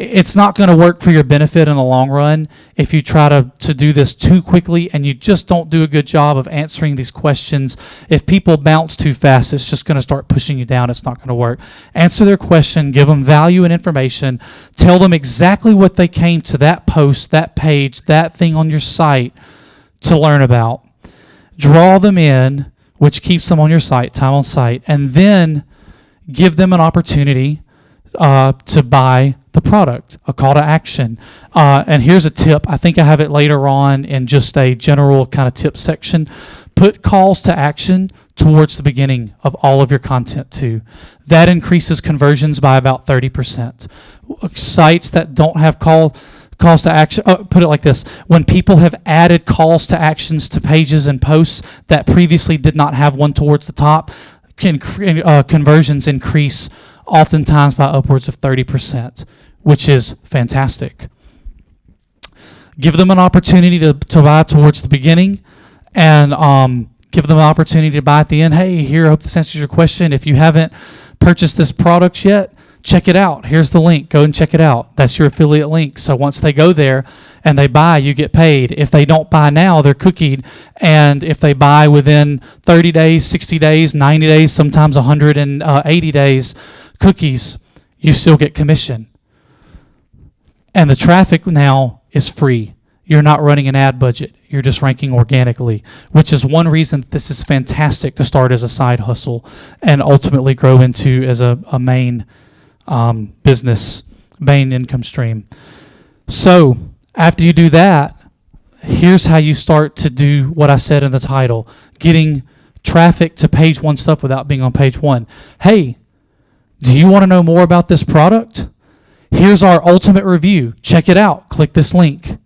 It's not going to work for your benefit in the long run if you try to do this too quickly and you just don't do a good job of answering these questions. If people bounce too fast, it's just going to start pushing you down. It's not going to work. Answer their question, give them value and information, tell them exactly what they came to that post, that page, that thing on your site to learn about. Draw them in, which keeps them on your site, time on site, and then give them an opportunity to buy the product, a call to action. And here's a tip. I think I have it later on in just a general kind of tip section. Put calls to action towards the beginning of all of your content too. That increases conversions by about 30%. Sites that don't have calls to action, put it like this: when people have added calls to actions to pages and posts that previously did not have one towards the top, conversions increase oftentimes by upwards of 30%, which is fantastic. Give them an opportunity to buy towards the beginning, and give them an opportunity to buy at the end. Hey, here, I hope this answers your question. If you haven't purchased this product yet, check it out. Here's the link. Go and check it out. That's your affiliate link. So once they go there and they buy, you get paid. If they don't buy now, they're cookied. And if they buy within 30 days, 60 days, 90 days, sometimes 180 days, cookies, you still get commission. And the traffic now is free. You're not running an ad budget. You're just ranking organically, which is one reason this is fantastic to start as a side hustle and ultimately grow into as a main business, main income stream. So after you do that, here's how you start to do what I said in the title, getting traffic to page one stuff without being on page one. Hey, do you want to know more about this product? Here's our ultimate review. Check it out. Click this link.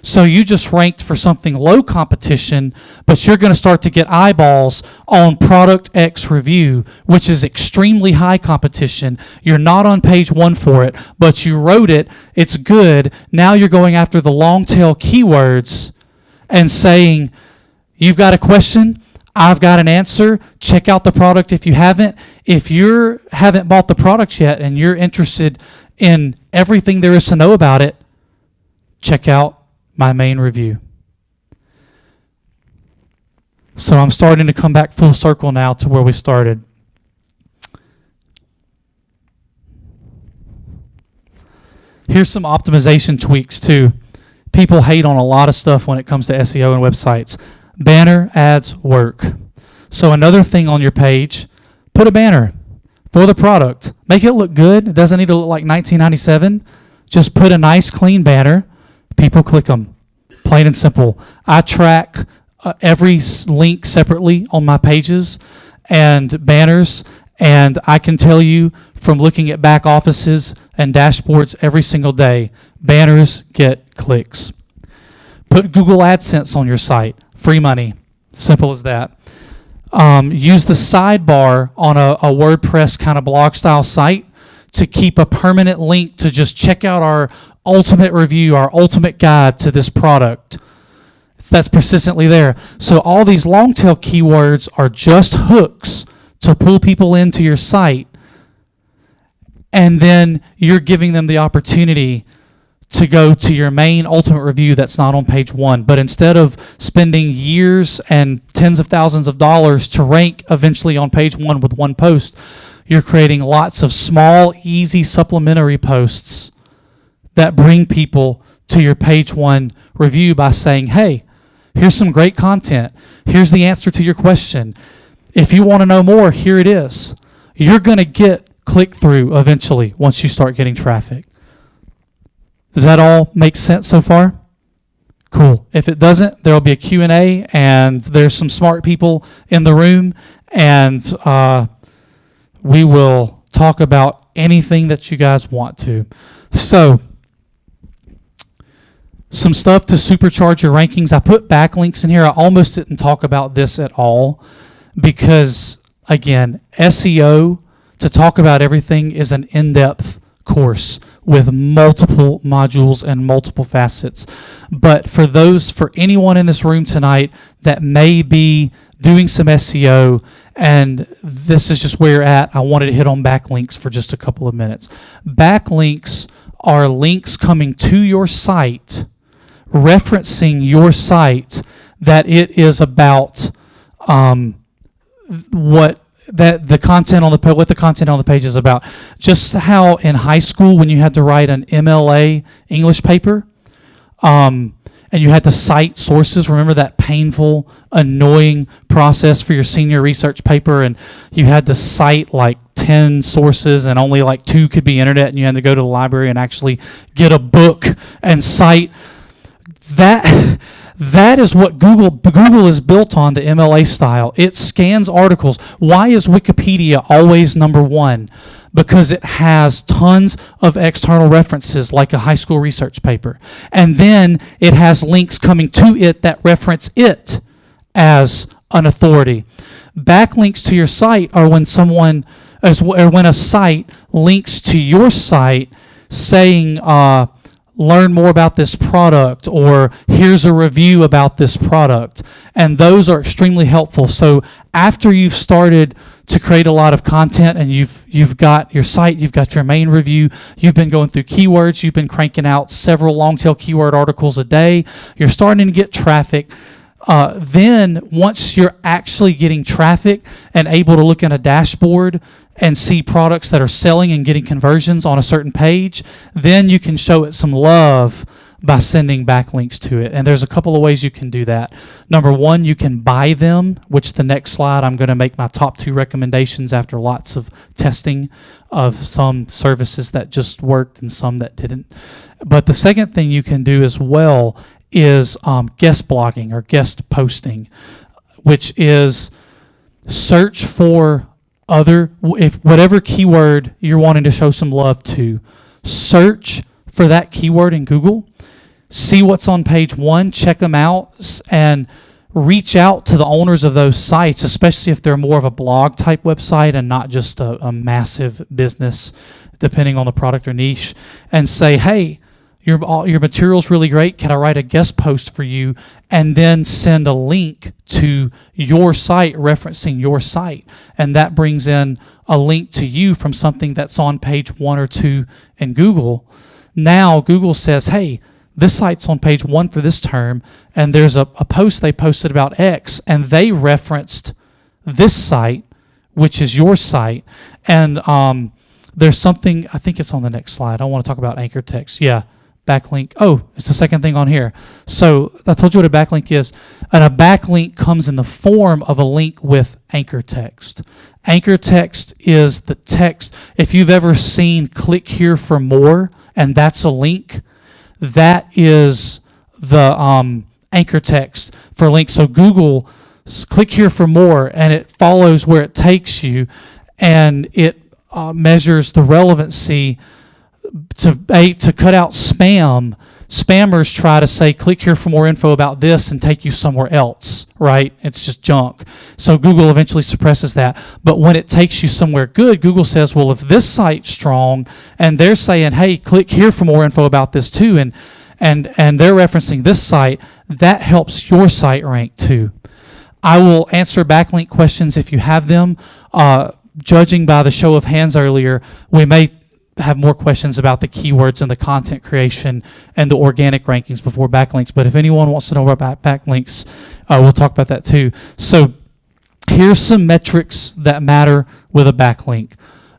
So you just ranked for something low competition, but you're going to start to get eyeballs on product X review, which is extremely high competition. You're not on page one for it, but you wrote it. It's good. Now you're going after the Longtail Keywords and saying, you've got a question? I've got an answer. Check out the product if you haven't. If you haven't bought the product yet and you're interested in everything there is to know about it, check out my main review. So I'm starting to come back full circle now to where we started. Here's some optimization tweaks too. People hate on a lot of stuff when it comes to SEO and websites. Banner ads work. So another thing on your page, put a banner for the product. Make it look good. It doesn't need to look like 1997. Just put a nice clean banner. People click them. Plain and simple. I track every link separately on my pages and banners, and I can tell you from looking at back offices and dashboards every single day, banners get clicks. Put Google AdSense on your site. Free money. Simple as that. Use the sidebar on a WordPress kind of blog style site to keep a permanent link to just check out our ultimate review, our ultimate guide to this product. That's persistently there. So all these long tail keywords are just hooks to pull people into your site. And then you're giving them the opportunity to go to your main ultimate review that's not on page one. But instead of spending years and tens of thousands of dollars to rank eventually on page one with one post, you're creating lots of small, easy supplementary posts that bring people to your page one review by saying, hey, here's some great content. Here's the answer to your question. If you want to know more, here it is. You're going to get click-through eventually once you start getting traffic. Does that all make sense so far? Cool. If it doesn't, there will be a Q&A, and there's some smart people in the room, and we will talk about anything that you guys want to. So, some stuff to supercharge your rankings. I put backlinks in here. I almost didn't talk about this at all because, again, SEO, to talk about everything, is an in-depth course with multiple modules and multiple facets. But for anyone in this room tonight that may be doing some SEO, and this is just where you're at, I wanted to hit on backlinks for just a couple of minutes. Backlinks are links coming to your site, referencing your site, that it is about what the content on the page is about. Just how in high school when you had to write an MLA English paper, and you had to cite sources. Remember that painful, annoying process for your senior research paper, and you had to cite like 10 sources and only like 2 could be internet, and you had to go to the library and actually get a book and cite. That is what Google is built on, the MLA style. It scans articles. Why is Wikipedia always number one? Because it has tons of external references, like a high school research paper. And then it has links coming to it that reference it as an authority. Backlinks to your site are when when a site links to your site saying, learn more about this product, or here's a review about this product. And those are extremely helpful. So after you've started to create a lot of content and you've got your site, you've got your main review, you've been going through keywords, you've been cranking out several long-tail keyword articles a day, you're starting to get traffic. Then once you're actually getting traffic and able to look in a dashboard and see products that are selling and getting conversions on a certain page, then you can show it some love by sending backlinks to it. And there's a couple of ways you can do that. Number one, you can buy them, which the next slide I'm going to make my top 2 recommendations after lots of testing of some services that just worked and some that didn't. But the second thing you can do as well is guest blogging or guest posting, which is search for whatever keyword you're wanting to show some love to, search for that keyword in Google, see what's on page 1, check them out, and reach out to the owners of those sites, especially if they're more of a blog type website and not just a massive business, depending on the product or niche, and say, hey, your material's really great. Can I write a guest post for you? And then send a link to your site referencing your site. And that brings in a link to you from something that's on page 1 or 2 in Google. Now Google says, hey, this site's on page 1 for this term, and there's a post they posted about X, and they referenced this site, which is your site. And there's something, I think it's on the next slide. I want to talk about anchor text. Yeah. Backlink. Oh, it's the second thing on here. So I told you what a backlink is. And a backlink comes in the form of a link with anchor text. Anchor text is the text. If you've ever seen click here for more, and that's a link, that is the anchor text for links. So Google, click here for more, and it follows where it takes you, and it measures the relevancy to cut out spam. Spammers try to say, click here for more info about this and take you somewhere else, right? It's just junk. So Google eventually suppresses that. But when it takes you somewhere good, Google says, well, if this site's strong and they're saying, hey, click here for more info about this too, and they're referencing this site, that helps your site rank too. I will answer backlink questions if you have them. Judging by the show of hands earlier, we may have more questions about the keywords and the content creation and the organic rankings before backlinks. But if anyone wants to know about backlinks, we'll talk about that too. So here's some metrics that matter with a backlink.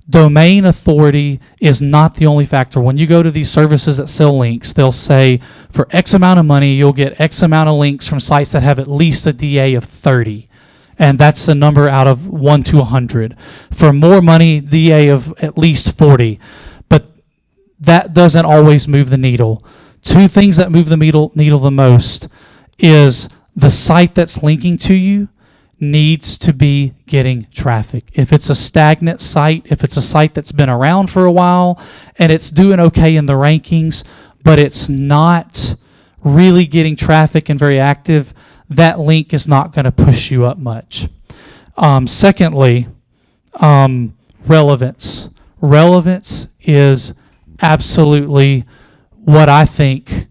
Domain authority is not the only factor. When you go to these services that sell links, they'll say for X amount of money, you'll get X amount of links from sites that have at least a DA of 30. And that's the number out of 1 to 100. For more money, DA of at least 40. But that doesn't always move the needle. 2 things that move the needle the most is the site that's linking to you needs to be getting traffic. If it's a stagnant site, if it's a site that's been around for a while and it's doing okay in the rankings, but it's not really getting traffic and very active, that link is not going to push you up much. Secondly, relevance. Relevance is absolutely what I think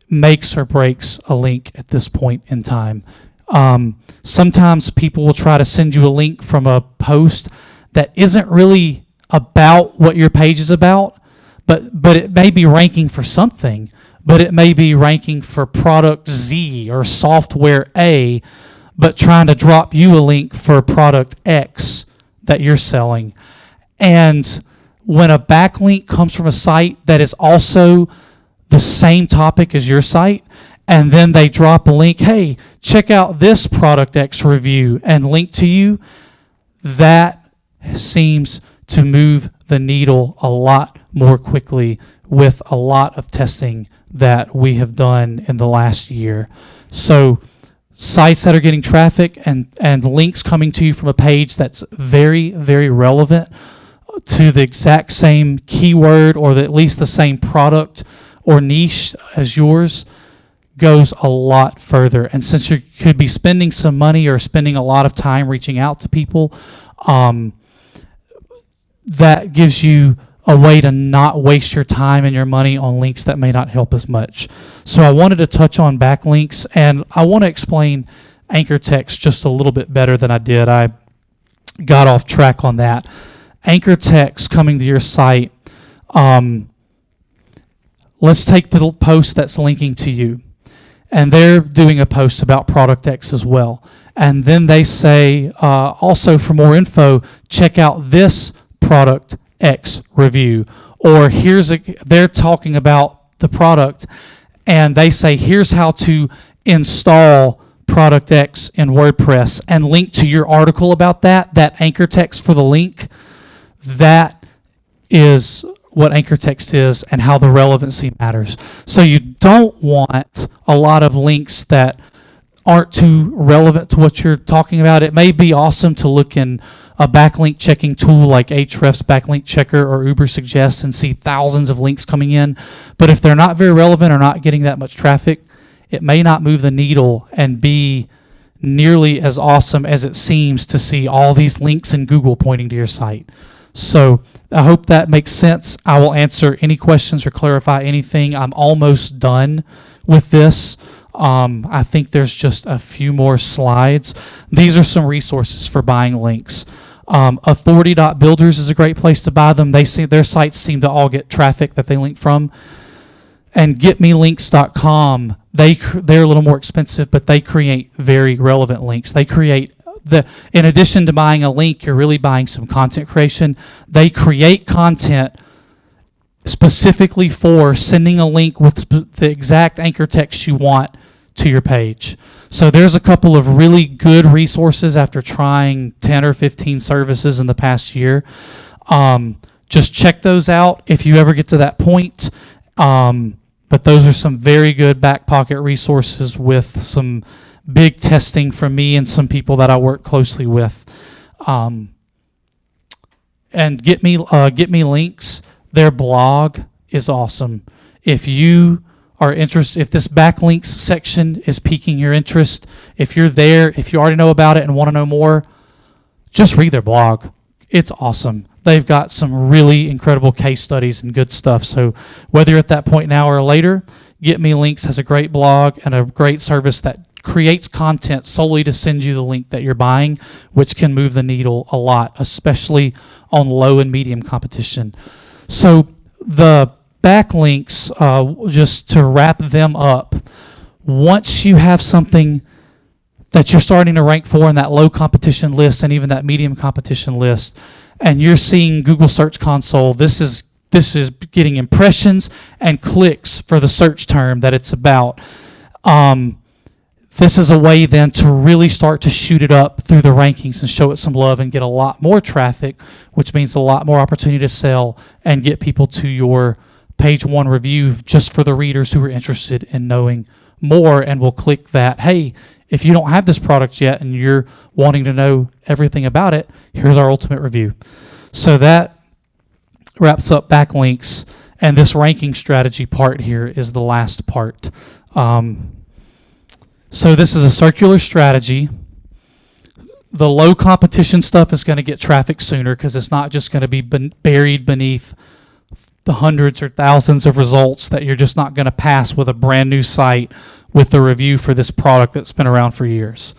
makes or breaks a link at this point in time. Sometimes people will try to send you a link from a post that isn't really about what your page is about, but it may be ranking for something, but it may be ranking for product Z or software A, but trying to drop you a link for product X that you're selling. And when a backlink comes from a site that is also the same topic as your site, and then they drop a link, hey, check out this product X review, and link to you, that seems to move the needle a lot more quickly with a lot of testing that we have done in the last year. So sites that are getting traffic and links coming to you from a page that's very, very relevant to the exact same keyword or at least the same product or niche as yours goes a lot further. And since you could be spending some money or spending a lot of time reaching out to people, that gives you a way to not waste your time and your money on links that may not help as much. So I wanted to touch on backlinks, and I want to explain anchor text just a little bit better than I did. I got off track on that. Anchor text coming to your site. Let's take the post that's linking to you, and they're doing a post about product X as well. And then they say, also for more info, check out this product X review. Or they're talking about the product, and they say, here's how to install product X in WordPress, and link to your article about that anchor text for the link. That is what anchor text is and how the relevancy matters. So you don't want a lot of links that aren't too relevant to what you're talking about. It may be awesome to look in a backlink checking tool like Ahrefs Backlink Checker or Ubersuggest and see thousands of links coming in. But if they're not very relevant or not getting that much traffic, it may not move the needle and be nearly as awesome as it seems to see all these links in Google pointing to your site. So I hope that makes sense. I will answer any questions or clarify anything. I'm almost done with this. I think there's just a few more slides. These are some resources for buying links. Authority.builders is a great place to buy them. Their sites seem to all get traffic that they link from. And getmelinks.com, they're a little more expensive, but they create very relevant links. They create in addition to buying a link, you're really buying some content creation. They create content specifically for sending a link with the exact anchor text you want to your page. So there's a couple of really good resources after trying 10 or 15 services in the past year. Just check those out if you ever get to that point. But those are some very good back pocket resources with some big testing from me and some people that I work closely with. And Get Me Links, their blog is awesome. If you are interested, if this backlinks section is piquing your interest, if you're there, if you already know about it and want to know more, just read their blog. It's awesome. They've got some really incredible case studies and good stuff. So whether you're at that point now or later, Get Me Links has a great blog and a great service that creates content solely to send you the link that you're buying, which can move the needle a lot, especially on low and medium competition. So the backlinks, just to wrap them up, once you have something that you're starting to rank for in that low competition list and even that medium competition list, and you're seeing Google Search Console, this is getting impressions and clicks for the search term that it's about. This is a way then to really start to shoot it up through the rankings and show it some love and get a lot more traffic, which means a lot more opportunity to sell and get people to your page one review just for the readers who are interested in knowing more and will click that, hey, if you don't have this product yet and you're wanting to know everything about it, here's our ultimate review. So that wraps up backlinks, and this ranking strategy part here is the last part. So this is a circular strategy. The low competition stuff is going to get traffic sooner because it's not just going to be buried beneath the hundreds or thousands of results that you're just not going to pass with a brand new site with a review for this product that's been around for years.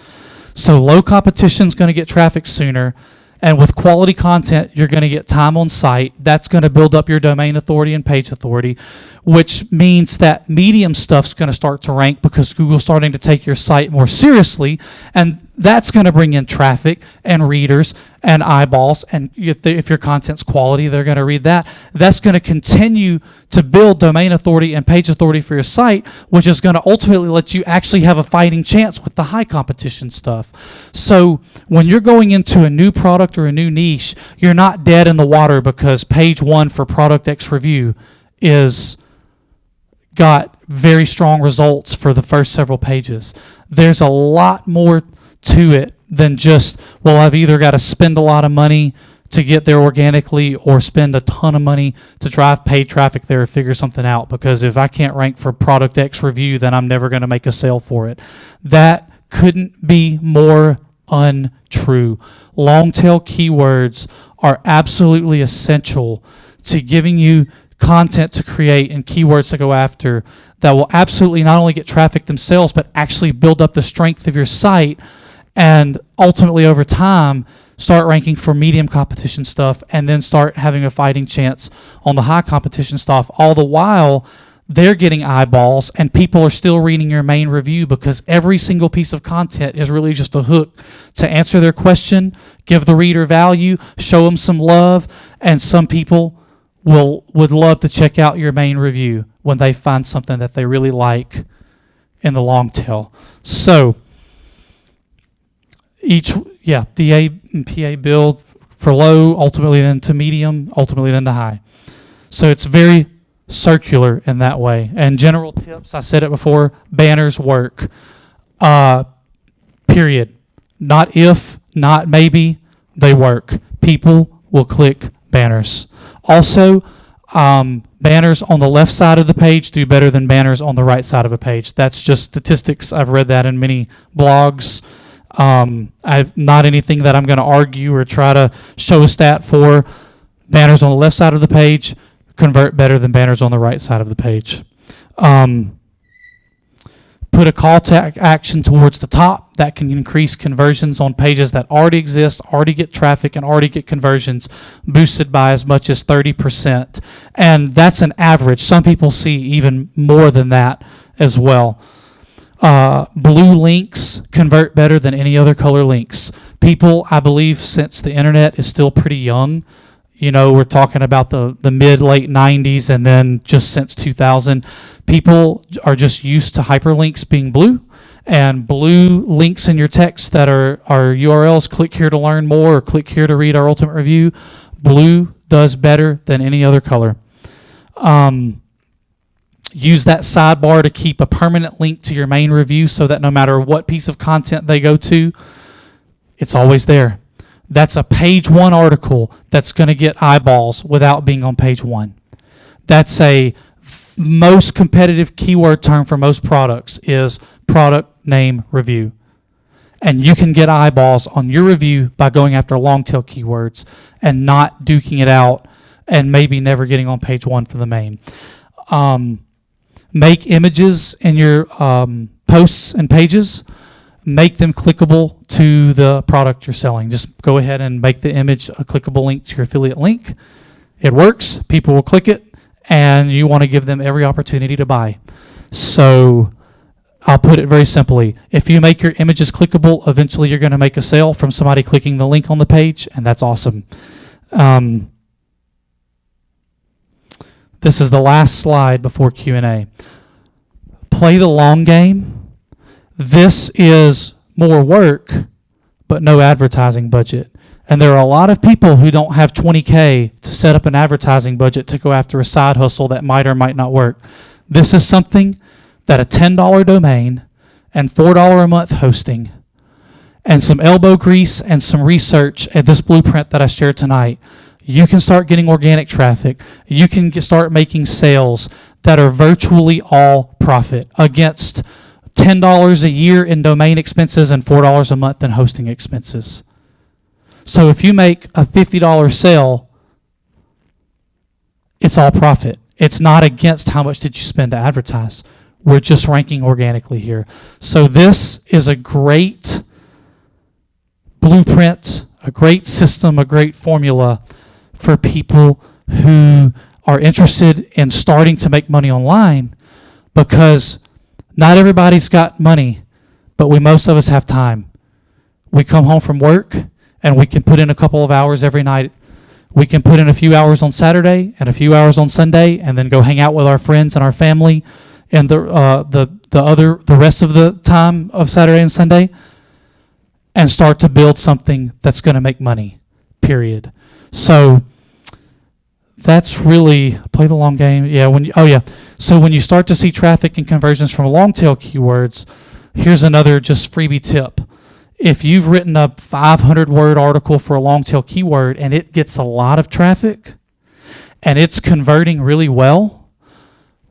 So low competition is going to get traffic sooner. And with quality content, you're going to get time on site. That's going to build up your domain authority and page authority, which means that medium stuff's going to start to rank because Google's starting to take your site more seriously. And that's going to bring in traffic and readers and eyeballs. And if your content's quality, they're going to read that. That's going to continue to build domain authority and page authority for your site, which is going to ultimately let you actually have a fighting chance with the high competition stuff. So when you're going into a new product or a new niche, you're not dead in the water because page 1 for product X review is got very strong results for the first several pages. There's a lot more to it than just, well, I've either got to spend a lot of money to get there organically or spend a ton of money to drive paid traffic there or figure something out, because if I can't rank for product X review, then I'm never going to make a sale for it. That couldn't be more untrue. Longtail keywords are absolutely essential to giving you content to create and keywords to go after that will absolutely not only get traffic themselves, but actually build up the strength of your site and ultimately over time start ranking for medium competition stuff and then start having a fighting chance on the high competition stuff. All the while, they're getting eyeballs and people are still reading your main review because every single piece of content is really just a hook to answer their question, give the reader value, show them some love, and some people would love to check out your main review when they find something that they really like in the long tail. So DA and PA build for low, ultimately then to medium, ultimately then to high. So it's very circular in that way. And general tips, I said it before, banners work. Period. Not if, not maybe, they work. People will click banners. Also, banners on the left side of the page do better than banners on the right side of a page. That's just statistics. I've read that in many blogs. Not anything that I'm going to argue or try to show a stat for. Banners on the left side of the page convert better than banners on the right side of the page. Put a call to action towards the top that can increase conversions on pages that already exist, already get traffic, and already get conversions boosted by as much as 30%. And that's an average. Some people see even more than that as well. Blue links convert better than any other color links. People, I believe, since the internet is still pretty young, we're talking about the mid-late 90s and then just since 2000, people are just used to hyperlinks being blue. And blue links in your text that are URLs, click here to learn more or click here to read our ultimate review. Blue does better than any other color. Use that sidebar to keep a permanent link to your main review so that no matter what piece of content they go to, it's always there. That's a page 1 article that's going to get eyeballs without being on page 1. That's a most competitive keyword term for most products is product name review. And you can get eyeballs on your review by going after long tail keywords and not duking it out and maybe never getting on page 1 for the main. Make images in your posts and pages. Make them clickable to the product you're selling. Just go ahead and make the image a clickable link to your affiliate link. It works. People will click it, and you want to give them every opportunity to buy. So I'll put it very simply. If you make your images clickable, eventually you're going to make a sale from somebody clicking the link on the page, and that's awesome. This is the last slide before Q&A. Play the long game. This is more work, but no advertising budget. And there are a lot of people who don't have $20K to set up an advertising budget to go after a side hustle that might or might not work. This is something that a $10 domain and $4 a month hosting and some elbow grease and some research at this blueprint that I shared tonight, you can start getting organic traffic. You can start making sales that are virtually all profit against $10 a year in domain expenses and $4 a month in hosting expenses. So if you make a $50 sale it's all profit. It's not against how much did you spend to advertise. We're just ranking organically here. So this is a great blueprint, a great system, a great formula for people who are interested in starting to make money online, because not everybody's got money, but most of us have time. We come home from work and we can put in a couple of hours every night. We can put in a few hours on Saturday and a few hours on Sunday, and then go hang out with our friends and our family and the rest of the time of Saturday and Sunday, and start to build something that's going to make money, period. So that's really, play the long game. Yeah, So when you start to see traffic and conversions from Longtail Keywords, here's another just freebie tip. If you've written a 500-word article for a Longtail keyword and it gets a lot of traffic and it's converting really well,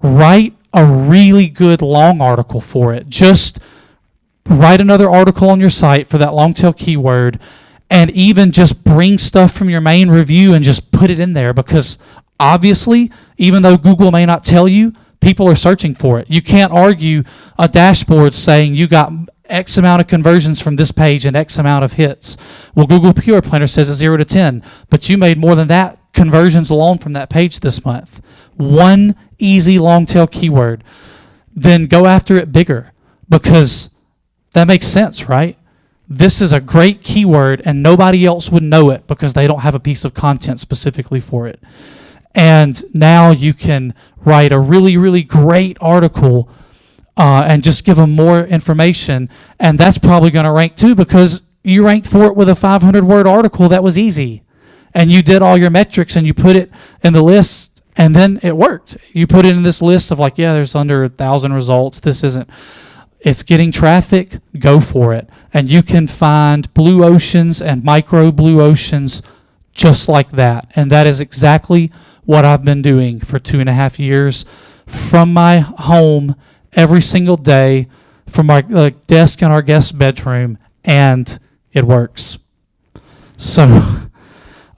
write a really good long article for it. Just write another article on your site for that Longtail keyword, and even just bring stuff from your main review and just put it in there, because obviously, even though Google may not tell you, people are searching for it. You can't argue a dashboard saying you got X amount of conversions from this page and X amount of hits. Well, Google Keyword Planner says it's 0 to 10, but you made more than that conversions alone from that page this month. One easy long tail keyword. Then go after it bigger, because that makes sense, right? This is a great keyword and nobody else would know it because they don't have a piece of content specifically for it. And now you can write a really, really great article and just give them more information. And that's probably going to rank too, because you ranked for it with a 500-word article that was easy. And you did all your metrics and you put it in the list, and then it worked. You put it in this list of like, yeah, there's under 1,000 results. This isn't. It's getting traffic, go for it. And you can find blue oceans and micro blue oceans just like that. And that is exactly what I've been doing for 2.5 years from my home every single day, from my desk in our guest bedroom, and it works. So,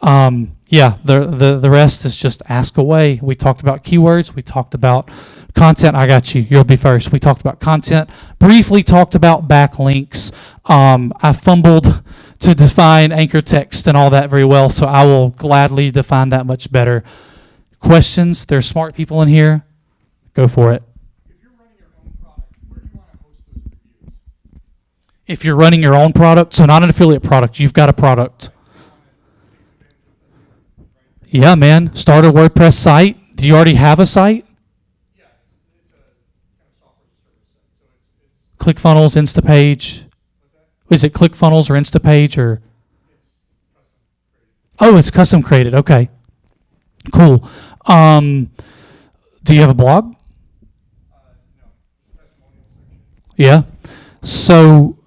the rest is just ask away. We talked about keywords. We talked about content. I got you. You'll be first. We talked about content. Briefly talked about backlinks. I fumbled to define anchor text and all that very well, so I will gladly define that much better. Questions? There's smart people in here. Go for it. If you're running your own product, so not an affiliate product, you've got a product. Yeah, man. Start a WordPress site. Do you already have a site? Yeah, it's a kind of software service site. So ClickFunnels, Instapage. Is it ClickFunnels or Instapage or? Oh, it's custom created. Okay, cool. Do you have a blog? No. Testimonial section. Yeah. So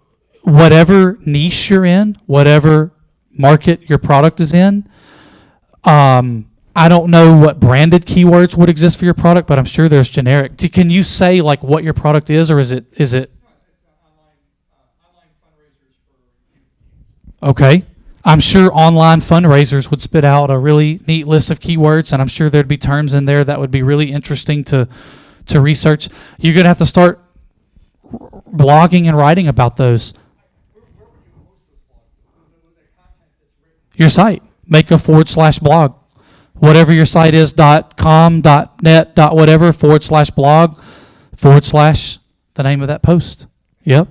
whatever niche you're in, whatever market your product is in, I don't know what branded keywords would exist for your product, but I'm sure there's generic. Can you say like what your product is, or is it? No, it's online fundraisers for. Okay. I'm sure online fundraisers would spit out a really neat list of keywords, and I'm sure there'd be terms in there that would be really interesting to research. You're going to have to start blogging and writing about those. Where would you host those blogs? With the content that's written? Your site. Make a /blog. Whatever your site is, .com, .net, whatever, /blog, / the name of that post. Yep.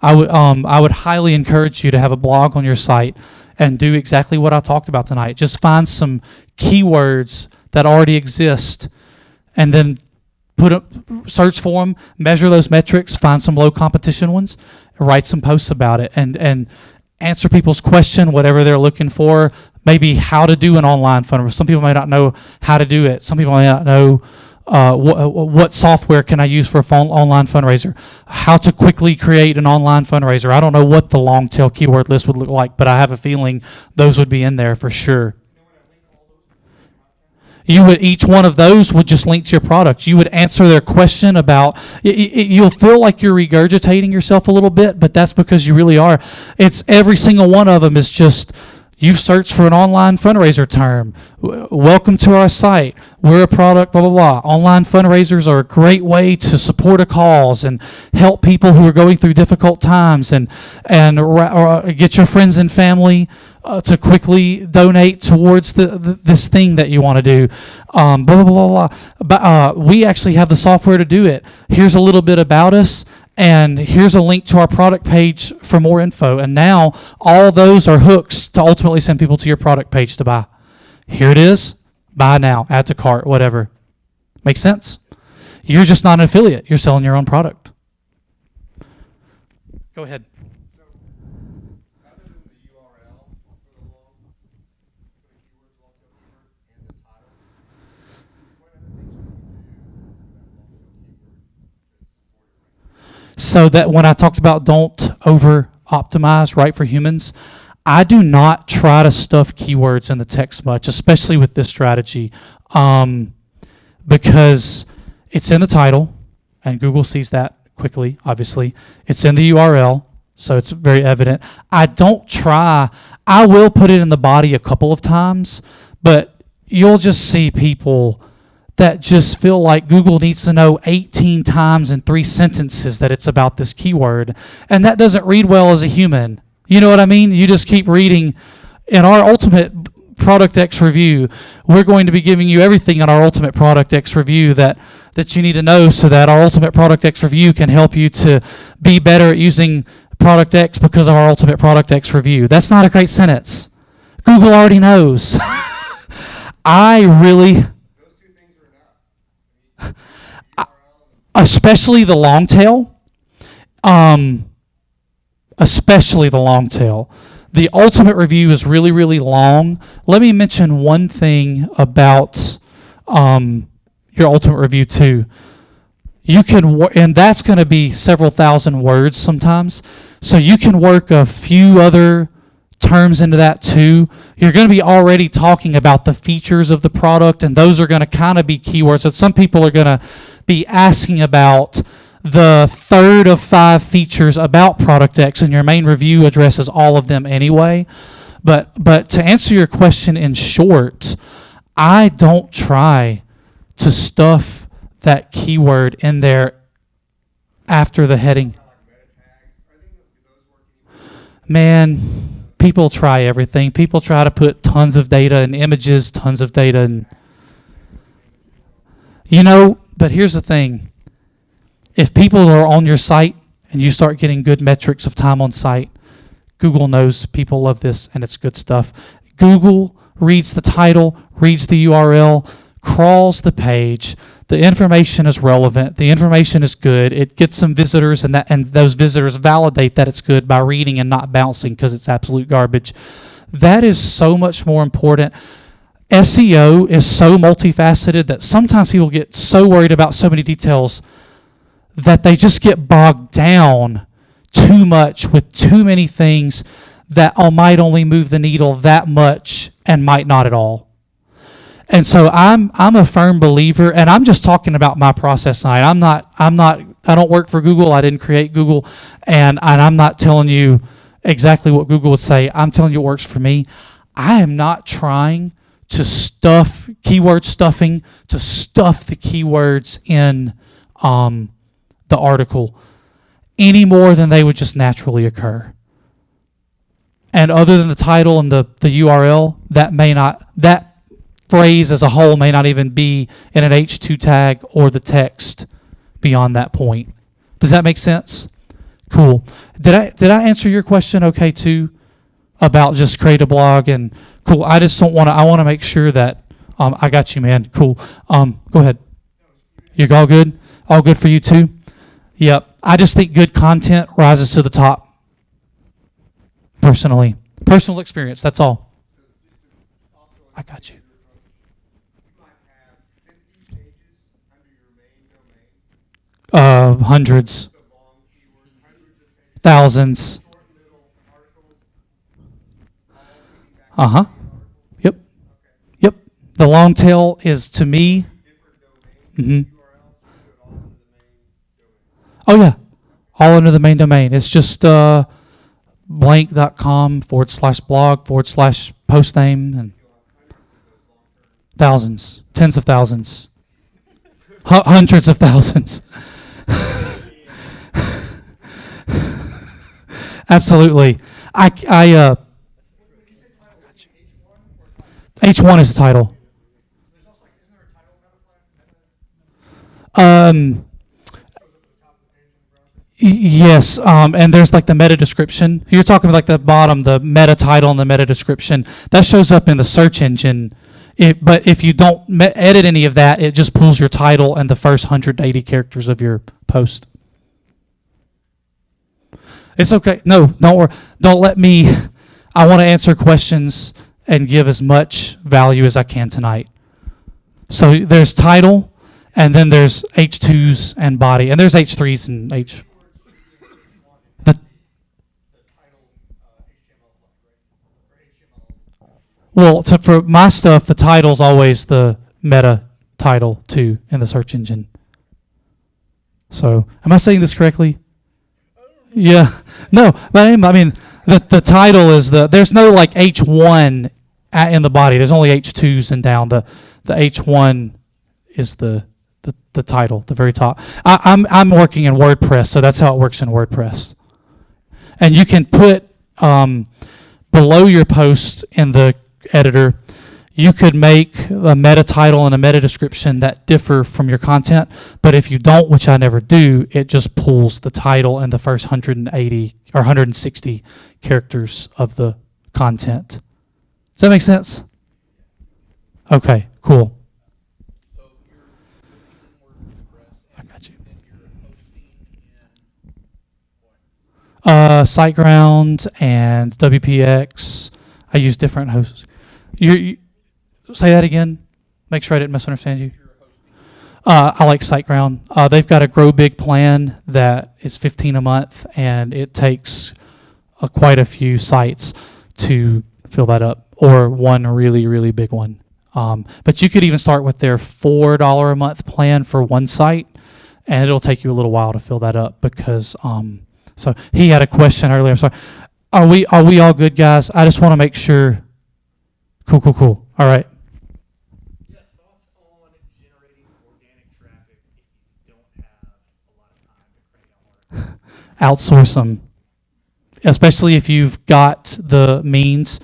I would highly encourage you to have a blog on your site and do exactly what I talked about tonight. Just find some keywords that already exist, and then search for them, measure those metrics, find some low competition ones, write some posts about it, and answer people's question, whatever they're looking for. Maybe how to do an online fundraiser. Some people may not know how to do it. Some people may not know what software can I use for an online fundraiser. How to quickly create an online fundraiser. I don't know what the long tail keyword list would look like, but I have a feeling those would be in there for sure. You would, each one of those would just link to your product. You would answer their question about, you'll feel like you're regurgitating yourself a little bit, but that's because you really are. It's every single one of them is just, You've searched for an online fundraiser term. Welcome to our site. We're a product, blah, blah, blah. Online fundraisers are a great way to support a cause and help people who are going through difficult times and get your friends and family to quickly donate towards this thing that you want to do. Blah, blah, blah, blah. But we actually have the software to do it. Here's a little bit about us. And here's a link to our product page for more info. And now all those are hooks to ultimately send people to your product page to buy. Here it is. Buy now. Add to cart. Whatever. Make sense? You're just not an affiliate. You're selling your own product. Go ahead. So, other than the URL for the keywords, long-tail keyword, and the title, what other things can you do with that long-tail keyword to support it right? So that when I talked about don't over optimize, right, for humans, I do not try to stuff keywords in the text much, especially with this strategy, because it's in the title, and Google sees that quickly, obviously. It's in the URL, so it's very evident. I will put it in the body a couple of times, but you'll just see people that just feel like Google needs to know 18 times in 3 sentences that it's about this keyword. And that doesn't read well as a human. You know what I mean? You just keep reading. In our Ultimate Product X review, we're going to be giving you everything in our Ultimate Product X review that you need to know so that our Ultimate Product X review can help you to be better at using Product X because of our Ultimate Product X review. That's not a great sentence. Google already knows. Especially the long tail. Especially the long tail. The ultimate review is really, really long. Let me mention one thing about your ultimate review too. You can, and that's going to be several thousand words sometimes. So you can work a few other terms into that too. You're going to be already talking about the features of the product, and those are going to kind of be keywords. So some people are going to be asking about the third of 5 features about Product X, and your main review addresses all of them anyway. But to answer your question in short, I don't try to stuff that keyword in there after the heading. Man, people try everything. People try to put tons of data and images, tons of data, and but here's the thing. If people are on your site and you start getting good metrics of time on site, Google knows people love this and it's good stuff. Google reads the title, reads the URL, crawls the page. The information is relevant. The information is good. It gets some visitors, and those visitors validate that it's good by reading and not bouncing because it's absolute garbage. That is so much more important. SEO is so multifaceted that sometimes people get so worried about so many details that they just get bogged down too much with too many things that might only move the needle that much and might not at all. And so I'm a firm believer, and I'm just talking about my process tonight. I don't work for Google. I didn't create Google, and I'm not telling you exactly what Google would say. I'm telling you what works for me. I am not trying to stuff keyword stuffing, to stuff the keywords in the article any more than they would just naturally occur. And other than the title and the URL, that phrase as a whole may not even be in an H2 tag or the text beyond that point. Does that make sense? Cool. Did I answer your question okay too about just create a blog and cool? I want to make sure that I got you, man. Cool. Go ahead. You're all good? All good for you too? Yep. I just think good content rises to the top. Personally. Personal experience, that's all. I got you. Hundreds. Thousands. Uh-huh. Yep. Yep. The long tail is, to me... Mm-hmm. Oh, yeah. All under the main domain. It's just blank.com/blog/post name and thousands, tens of thousands, hundreds of thousands. Absolutely. H1 is the title. Yes, and there's like the meta description. You're talking like the bottom, the meta title and the meta description. That shows up in the search engine. But if you don't edit any of that, it just pulls your title and the first 180 characters of your post. It's okay. No, don't worry. Don't let me. I want to answer questions and give as much value as I can tonight. So there's title, and then there's H2s and body, and there's H3s and H. Well, for my stuff, the title's always the meta title too in the search engine. So, am I saying this correctly? Yeah. No, but I mean, the title is there's no like H1 in the body. There's only H2s and down. The H1 is the title, the very top. I'm working in WordPress, so that's how it works in WordPress. And you can put below your post in the editor, you could make a meta title and a meta description that differ from your content, but if you don't, which I never do, it just pulls the title and the first 180 or 160 characters of the content. Does that make sense? Okay, cool. I got you. SiteGround and WPX. I use different hosts. You say that again. Make sure I didn't misunderstand you. I like SiteGround. They've got a grow big plan that is $15 a month, and it takes quite a few sites to fill that up, or one really, really big one. But you could even start with their $4 a month plan for one site, and it'll take you a little while to fill that up because. So he had a question earlier. I'm sorry. Are we all good, guys? I just want to make sure. Cool. All right. Yeah, thoughts on generating organic traffic if you don't have a lot of time to crank out articles? Outsource them, especially if you've got the means.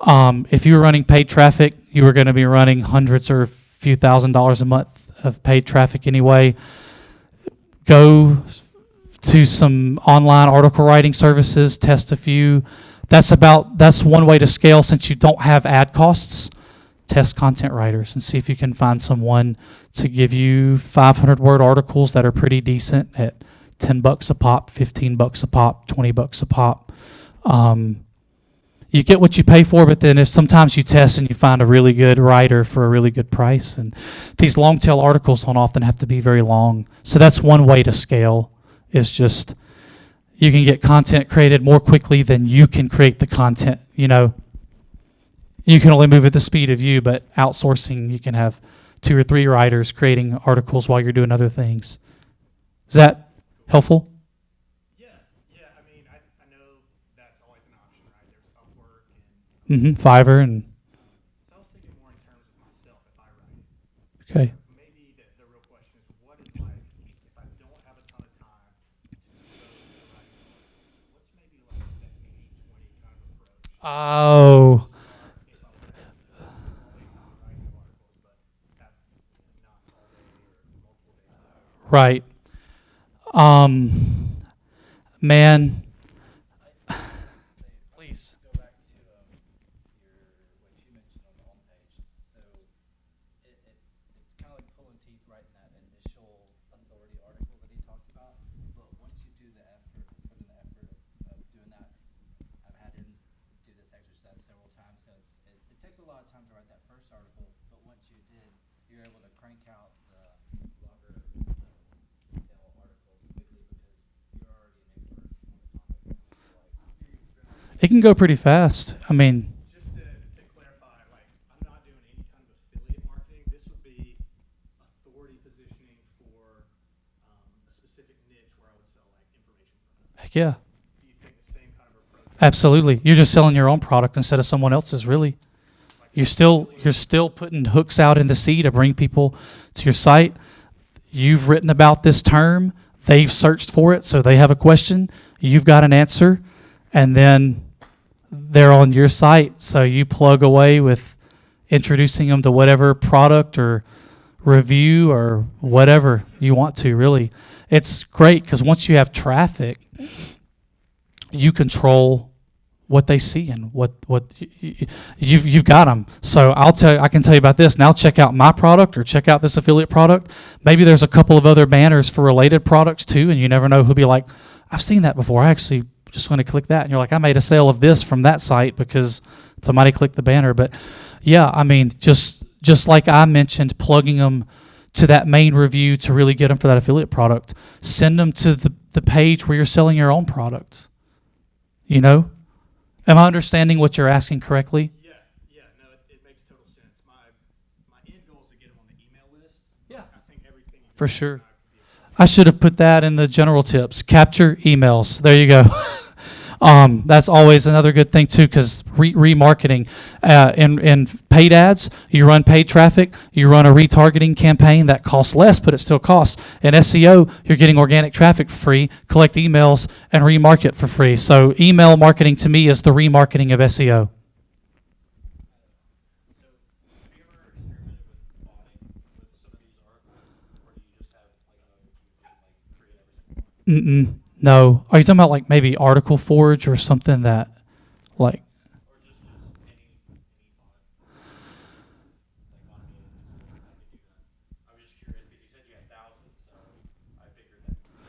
If you were running paid traffic, you were going to be running hundreds or a few $1,000s a month of paid traffic anyway. Go to some online article writing services, test a few. That's one way to scale since you don't have ad costs. Test content writers and see if you can find someone to give you 500-word articles that are pretty decent at $10 a pop, $15 a pop, $20 a pop. You get what you pay for, but then if sometimes you test and you find a really good writer for a really good price, and these long tail articles don't often have to be very long. So that's one way to scale. Is just you can get content created more quickly than you can create the content. You can only move at the speed of you, but outsourcing, you can have 2 or 3 writers creating articles while you're doing other things. Is that helpful? Yeah. I mean, I know that's always an option, right? There's Upwork and Fiverr and so I was thinking more in terms of myself if I write. okay. Maybe the real question is, what is like if I don't have a ton of time to devote to writing articles? What's maybe like that 80-20 kind of approach? Oh, If I want to only be writing articles, but have not all day or multiple days. right. Man. Please. Go back to what you mentioned on the homepage. So it's kind of like pulling teeth right in that initial authority article that he talked about. But once you do the effort, put in the effort of doing that, I've had him do this exercise several times. So it takes a lot of time to write that first article, but once you did, you're able to crank out the longer detail articles quickly because you're already an expert on the topic. It can go pretty fast. I mean, Just to clarify, like I'm not doing any kind of affiliate marketing. This would be authority positioning for a specific niche where I would sell like information products. heck yeah. Do you think the same kind of approach Absolutely. You're just selling your own product instead of someone else's, really. You're still putting hooks out in the sea to bring people to your site. You've written about this term, they've searched for it, so they have a question, you've got an answer, and then they're on your site, so you plug away with introducing them to whatever product or review or whatever you want to, really. It's great because once you have traffic, you control what they see and what you've got them. So I can tell you about this. Now check out my product or check out this affiliate product. Maybe there's a couple of other banners for related products too, and you never know who'll be like, I've seen that before. I actually just want to click that. And you're like, I made a sale of this from that site because somebody clicked the banner. But yeah, I mean, just like I mentioned, plugging them to that main review to really get them for that affiliate product. Send them to the page where you're selling your own product. You know? Am I understanding what you're asking correctly? Yeah, no, it makes total sense. My end goal is to get them on the email list. Yeah. I think everything For sure. I should have put that in the general tips. Capture emails. There you go. That's always another good thing too, because remarketing in paid ads, you run paid traffic, you run a retargeting campaign that costs less, but it still costs. In SEO, you're getting organic traffic for free, collect emails, and remarket for free. So email marketing to me is the remarketing of SEO. Have you ever experimented with botting with some of these articles, or do you just have you create every single one? No. Are you talking about like maybe Article Forge or something that like? Or just any bot? Like on any tool, how to do that? I was just curious because you said you had thousands, so I figured that you would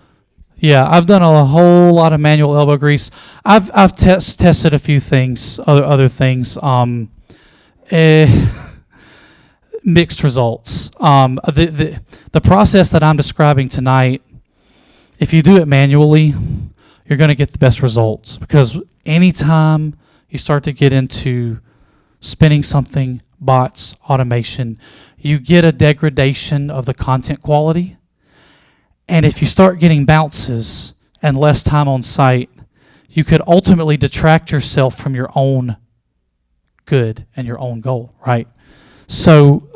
do it. Yeah, I've done a whole lot of manual elbow grease. I've tested a few things, other things. Mixed results. The process that I'm describing tonight, if you do it manually, you're going to get the best results, because anytime you start to get into spinning something, bots, automation, you get a degradation of the content quality. And if you start getting bounces and less time on site, you could ultimately detract yourself from your own good and your own goal, right? So,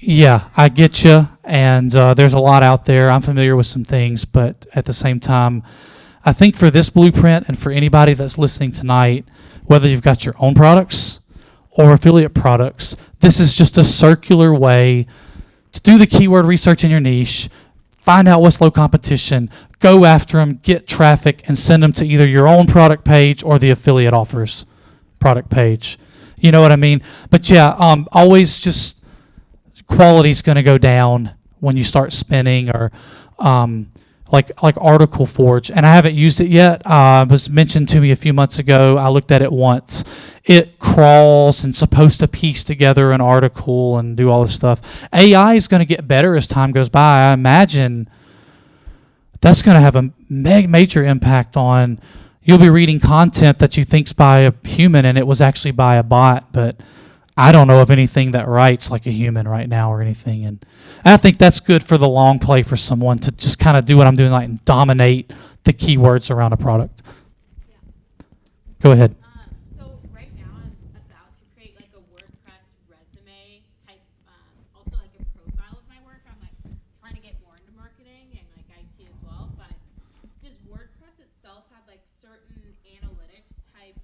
yeah, I get you, and there's a lot out there. I'm familiar with some things, but at the same time, I think for this blueprint and for anybody that's listening tonight, whether you've got your own products or affiliate products, this is just a circular way to do the keyword research in your niche, find out what's low competition, go after them, get traffic, and send them to either your own product page or the affiliate offers product page. You know what I mean? But yeah, always just quality's going to go down when you start spinning, or like Article Forge. And I haven't used it yet. It was mentioned to me a few months ago. I looked at it once. It crawls and supposed to piece together an article and do all this stuff. AI is going to get better as time goes by. I imagine that's going to have a major impact on, you'll be reading content that you think's by a human and it was actually by a bot, but I don't know of anything that writes like a human right now or anything. And I think that's good for the long play for someone to just kind of do what I'm doing, like, and dominate the keywords around a product. Go ahead. So right now I'm about to create like a WordPress resume type, also like a profile of my work. I'm like trying to get more into marketing and like IT as well. But does WordPress itself have like certain analytics type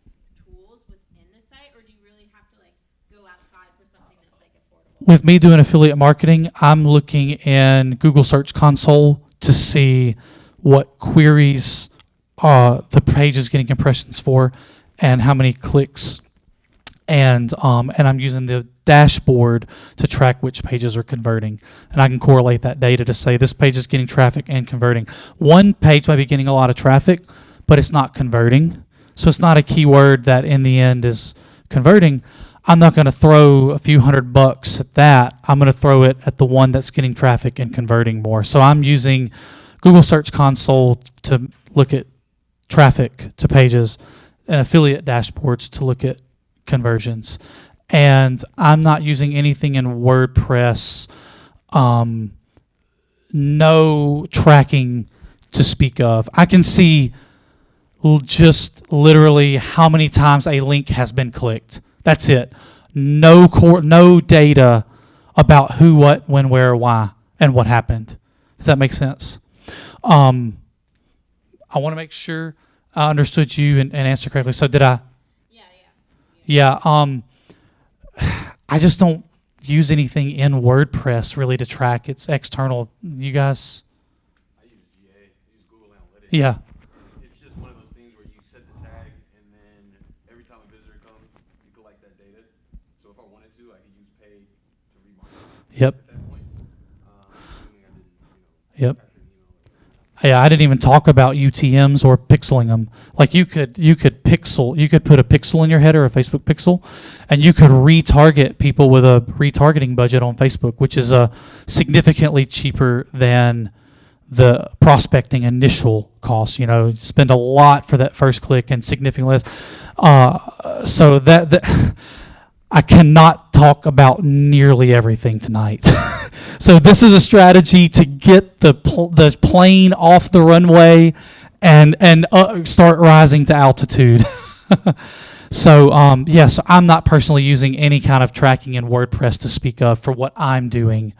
tools within the site, or do you really have to like go outside for something that's like affordable? With me doing affiliate marketing, I'm looking in Google Search Console to see what queries the page is getting impressions for and how many clicks. And I'm using the dashboard to track which pages are converting. And I can correlate that data to say this page is getting traffic and converting. One page might be getting a lot of traffic, but it's not converting. So it's not a keyword that in the end is converting. I'm not going to throw a few $100 at that. I'm going to throw it at the one that's getting traffic and converting more. So I'm using Google Search Console to look at traffic to pages and affiliate dashboards to look at conversions. And I'm not using anything in WordPress, no tracking to speak of. I can see just literally how many times a link has been clicked. That's it. No data about who, what, when, where, why, and what happened. Does that make sense? I want to make sure I understood you and answered correctly. So did I? Yeah. I just don't use anything in WordPress really to track. It's external. You guys? I use GA. I use Google Analytics. Yeah. It's just one of those things where you set the tag, and then every time a visitor comes, you collect that data. So if I wanted to, I could use pay to remarket Yep. at that point. Assuming I didn't, Yep. capture an email. Yeah, I didn't even talk about UTMs or pixeling them. Like you could put a pixel in your header, a Facebook pixel, and you could retarget people with a retargeting budget on Facebook, which is significantly cheaper than the prospecting initial cost. You spend a lot for that first click and significantly less. So that I cannot talk about nearly everything tonight. So this is a strategy to get the plane off the runway and start rising to altitude. So yes, I'm not personally using any kind of tracking in WordPress to speak of for what I'm doing.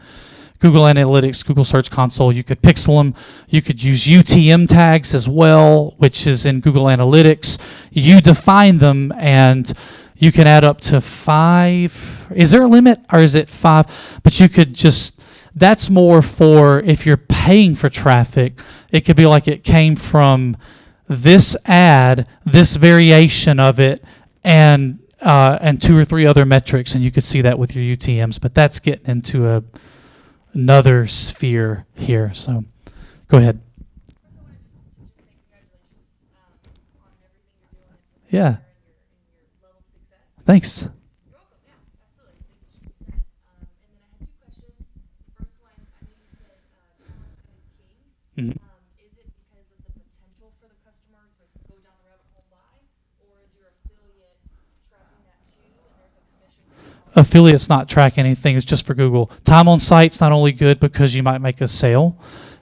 Google Analytics, Google Search Console, you could pixel them. You could use UTM tags as well, which is in Google Analytics. You define them and you can add up to 5. Is there a limit or is it 5? But you could that's more for if you're paying for traffic. It could be like it came from this ad, this variation of it, and 2 or 3 other metrics, and you could see that with your UTMs. But that's getting into another sphere here. So go ahead. First, I wanted to just say congratulations on everything you're doing. Yeah. And your level of success. Thanks. You're welcome. Yeah, absolutely. I think it should be said. And then I had 2 questions. First one, I know you said talent is king. Mhm. Is it because of the potential for the customer to go down the rabbit hole and buy, or is your affiliate tracking that too, and there's a commission? Affiliates not track anything. It's just for Google. Time on site's not only good because you might make a sale,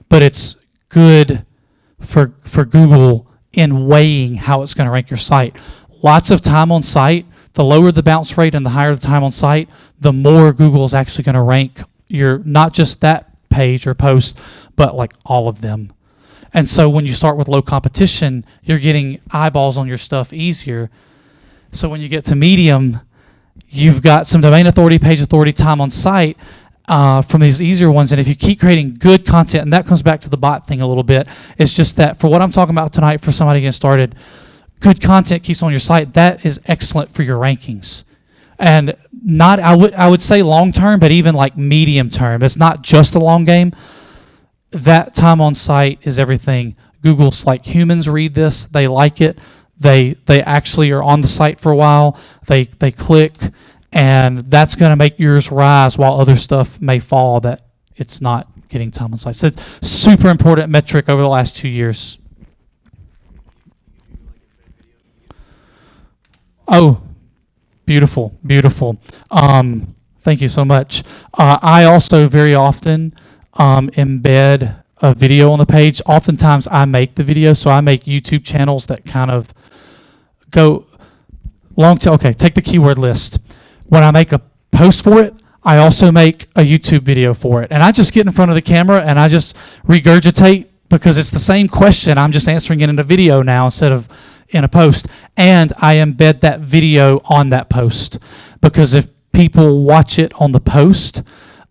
but it's good for Google in weighing how it's going to rank your site. Lots of time on site, the lower the bounce rate and the higher the time on site, the more Google is actually going to rank your, not just that page or post, but like all of them. And so when you start with low competition, you're getting eyeballs on your stuff easier. So when you get to medium, you've got some domain authority, page authority, time on site from these easier ones. And if you keep creating good content, and that comes back to the bot thing a little bit, it's just that for what I'm talking about tonight, for somebody getting started, good content keeps on your site. That is excellent for your rankings. And not, I would say long term, but even like medium term. It's not just the long game. That time on site is everything. Google's like, humans read this, they like it. They actually are on the site for a while. They click, and that's going to make yours rise while other stuff may fall that it's not getting time on site. So it's super important metric over the last 2 years. Oh, beautiful, beautiful. Thank you so much. I also very often embed a video on the page. Oftentimes I make the video, so I make YouTube channels that kind of go Longtail. Okay, take the keyword list. When I make a post for it, I also make a YouTube video for it. And I just get in front of the camera and I just regurgitate because it's the same question. I'm just answering it in a video now instead of in a post. And I embed that video on that post because if people watch it on the post,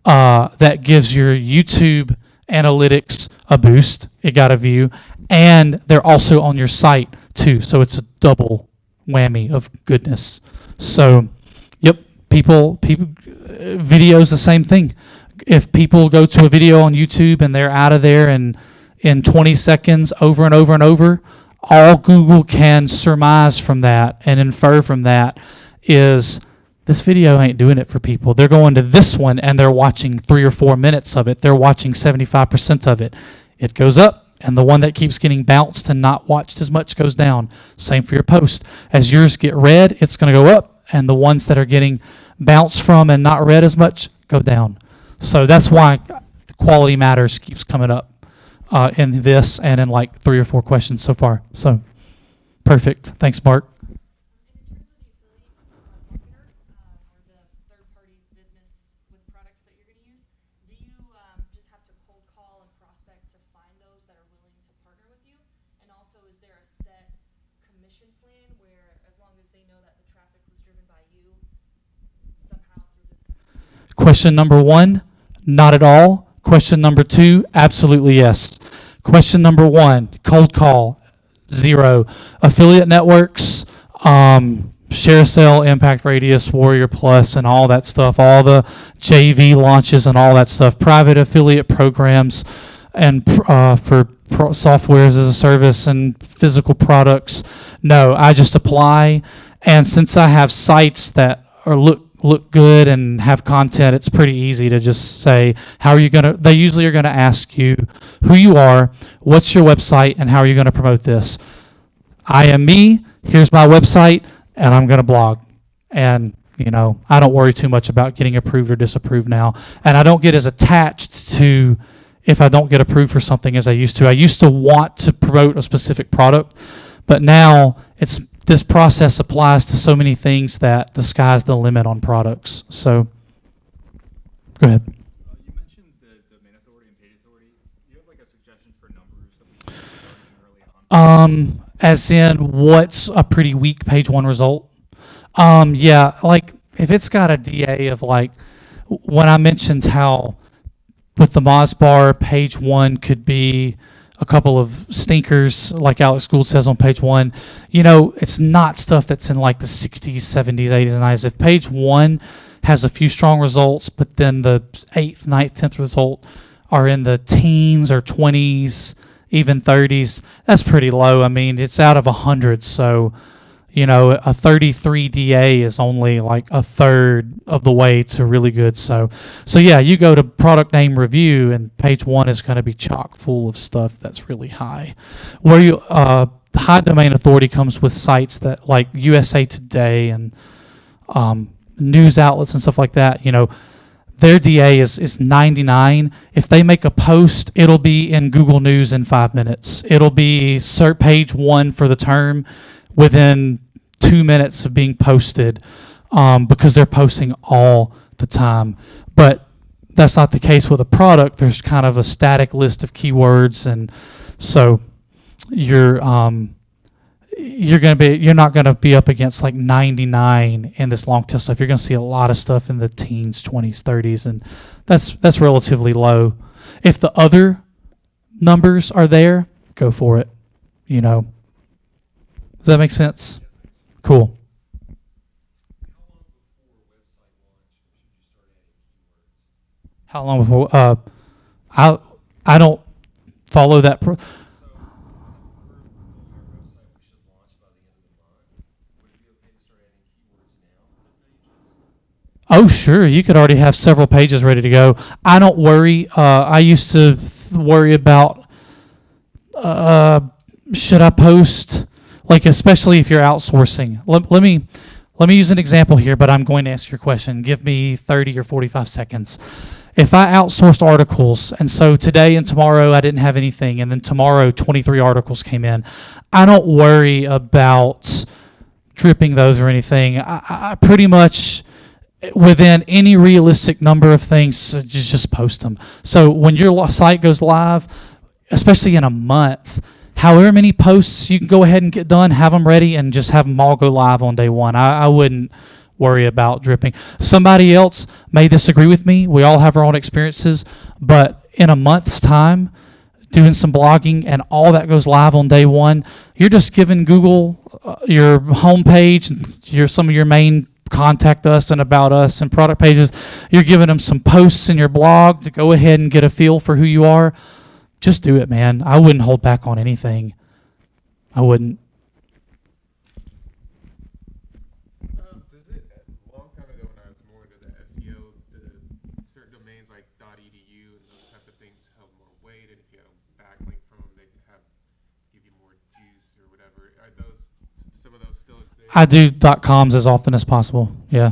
that gives your YouTube analytics a boost. It got a view. And they're also on your site too. So it's a double whammy of goodness. So, yep, video's the same thing. If people go to a video on YouTube and they're out of there and in 20 seconds over and over and over, all Google can surmise from that and infer from that is this video ain't doing it for people. They're going to this one and they're watching 3 or 4 minutes of it. They're watching 75% of it. It goes up. And the one that keeps getting bounced and not watched as much goes down. Same for your post. As yours get read, it's going to go up. And the ones that are getting bounced from and not read as much go down. So that's why quality matters keeps coming up in this and in like 3 or 4 questions so far. So Perfect. Thanks, Mark. In terms of the affiliate marketer or the third-party business with products that you're going to use, do you just have to cold call and prospect to find those that are willing to partner with you? And also, is there a set commission plan where, as long as they know that the traffic was driven by you, somehow through the Question number 1, not at all. Question number 2, absolutely yes. Question number 1, cold call, 0. Affiliate networks, Share Sale, Impact Radius, Warrior Plus, and all that stuff, all the JV launches and all that stuff, private affiliate programs, and for softwares as a service and physical products. No, I just apply, and since I have sites that are look good and have content, it's pretty easy to just say, how are you going to, they usually are going to ask you who you are, what's your website, and how are you going to promote this. I am me, here's my website, and I'm going to blog. And, I don't worry too much about getting approved or disapproved now. And I don't get as attached to if I don't get approved for something as I used to. I used to want to promote a specific product, but now this process applies to so many things that the sky's the limit on products. So, go ahead. You mentioned the domain authority and page authority. Do you have like a suggestion for numbers that we can start early on? As in, what's a pretty weak page 1 result? Yeah, like if it's got a DA of like, when I mentioned how with the Moz Bar, page 1 could be a couple of stinkers, like Alex Gould says on page 1. It's not stuff that's in like the 60s, 70s, 80s, and 90s. If page 1 has a few strong results, but then the 8th, 9th, 10th result are in the teens or 20s, even 30s, that's pretty low. I mean, it's out of 100, so a 33 DA is only like a third of the way to really good. So yeah, you go to product name review and page 1 is going to be chock full of stuff that's really high. Where high domain authority comes with sites that like USA Today and news outlets and stuff like that. Their DA is 99. If they make a post, it'll be in Google News in 5 minutes. It'll be page 1 for the term within 2 minutes of being posted, because they're posting all the time. But that's not the case with a product. There's kind of a static list of keywords, and so you're not gonna be up against like 99 in this long tail stuff. You're gonna see a lot of stuff in the teens, 20s, 30s, and that's relatively low. If the other numbers are there, go for it. Does that make sense? Cool. How long before? I don't follow that. Oh, sure. You could already have several pages ready to go. I don't worry. I used to worry about should I post, like, especially if you're outsourcing. Let me use an example here, but I'm going to answer your question. Give me 30 or 45 seconds. If I outsourced articles, and so today and tomorrow I didn't have anything, and then tomorrow 23 articles came in, I don't worry about dripping those or anything. I pretty much, within any realistic number of things, just post them. So when your site goes live, especially in a month, however many posts you can go ahead and get done, have them ready, and just have them all go live on day 1. I wouldn't worry about dripping. Somebody else may disagree with me. We all have our own experiences, but in a month's time, doing some blogging and all that goes live on day 1, you're just giving Google your homepage and some of your main contact us and about us and product pages. You're giving them some posts in your blog to go ahead and get a feel for who you are. Just do it, man. I wouldn't hold back on anything. I wouldn't. A long time ago when I was more into the SEO, the certain domains like .edu and those type of things held more weight, and if you had a backlink from them, they'd give you more juice or whatever. Are some of those still exist? I do .coms as often as possible. Yeah.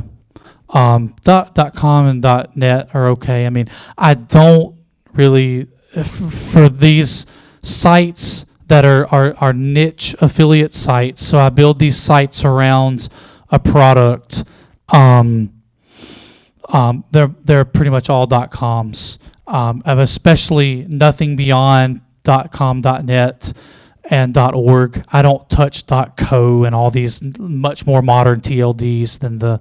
.com and .net are okay. I mean, I don't really, for these sites that are niche affiliate sites. So I build these sites around a product. They're pretty much all .coms. Especially nothing beyond .com, .net, and .org. I don't touch .co and all these much more modern TLDs than the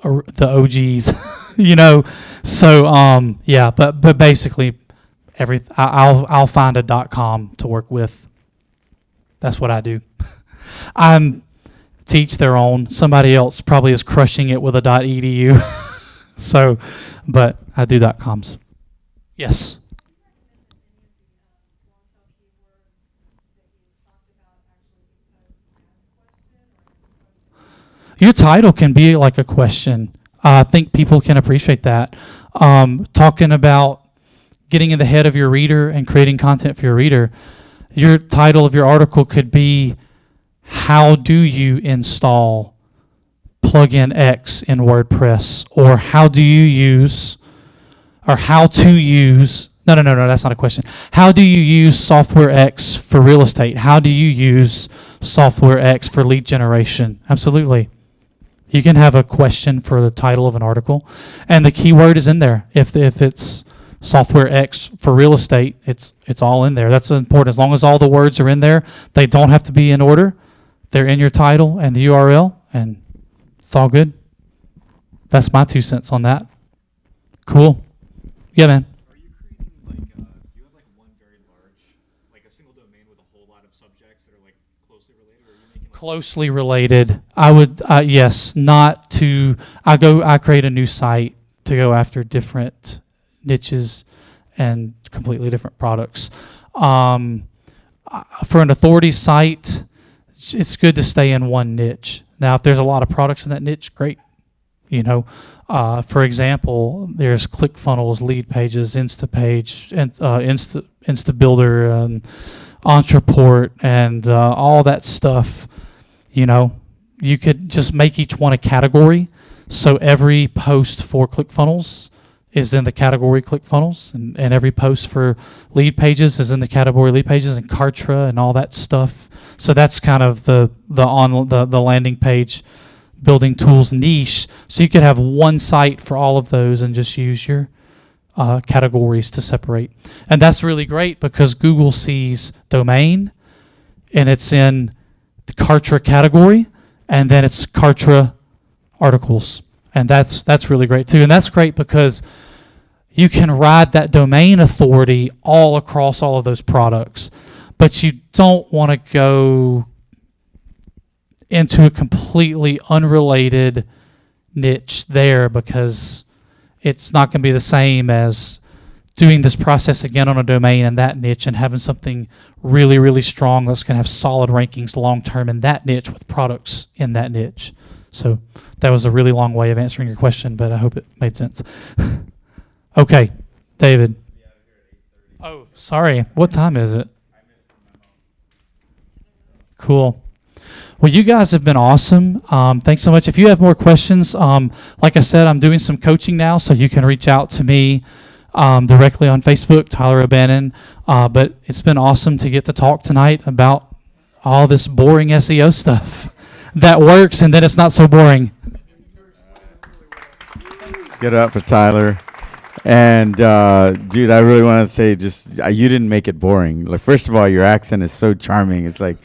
OGs, you know. So yeah, but basically I'll find a .com to work with. That's what I do. I'm teach their own. Somebody else probably is crushing it with a .edu. So, but I do .coms. Yes. Your title can be like a question. I think people can appreciate that. Talking about getting in the head of your reader and creating content for your reader. Your title of your article could be, how do you install plugin X in WordPress? Or how do you use, or how to use, no, that's not a question. How do you use software X for real estate? How do you use software X for lead generation? Absolutely. You can have a question for the title of an article, and the keyword is in there. If it's software X for real estate, it's all in there. That's important. As long as all the words are in there, they don't have to be in order. They're in your title and the URL, and it's all good. That's my 2 cents on that. Cool. Yeah, man. Are you creating you have one very large, a single domain with a whole lot of subjects that are closely related, or are you making Closely related. I would, yes, not to, I create a new site to go after different niches and completely different products. For an authority site, it's good to stay in one niche. Now, if there's a lot of products in that niche, great. You know, for example, there's ClickFunnels, lead pages, Instapage, and Insta Builder, Entreport, and all that stuff. You know, you could just make each one a category. So every post for ClickFunnels is in the category ClickFunnels, and every post for lead pages is in the category lead pages, and Kartra and all that stuff. So that's kind of the landing page building tools niche. So you could have one site for all of those and just use your categories to separate. And that's really great because Google sees domain, and it's in the Kartra category, and then it's Kartra articles. And that's really great too. And that's great because you can ride that domain authority all across all of those products. But you don't want to go into a completely unrelated niche there, because it's not going to be the same as doing this process again on a domain in that niche and having something really, really strong that's going to have solid rankings long term in that niche with products in that niche. So that was a really long way of answering your question, but I hope it made sense. Okay, David. Oh, sorry. What time is it? Cool. Well, you guys have been awesome. Thanks so much. If you have more questions, like I said, I'm doing some coaching now, so you can reach out to me directly on Facebook, Tyler O'Bannon. But it's been awesome to get to talk tonight about all this boring SEO stuff that works, and then it's not so boring. Let's get it up for Tyler. And dude, I really want to say, just you didn't make it boring. First of all, your accent is so charming. It's like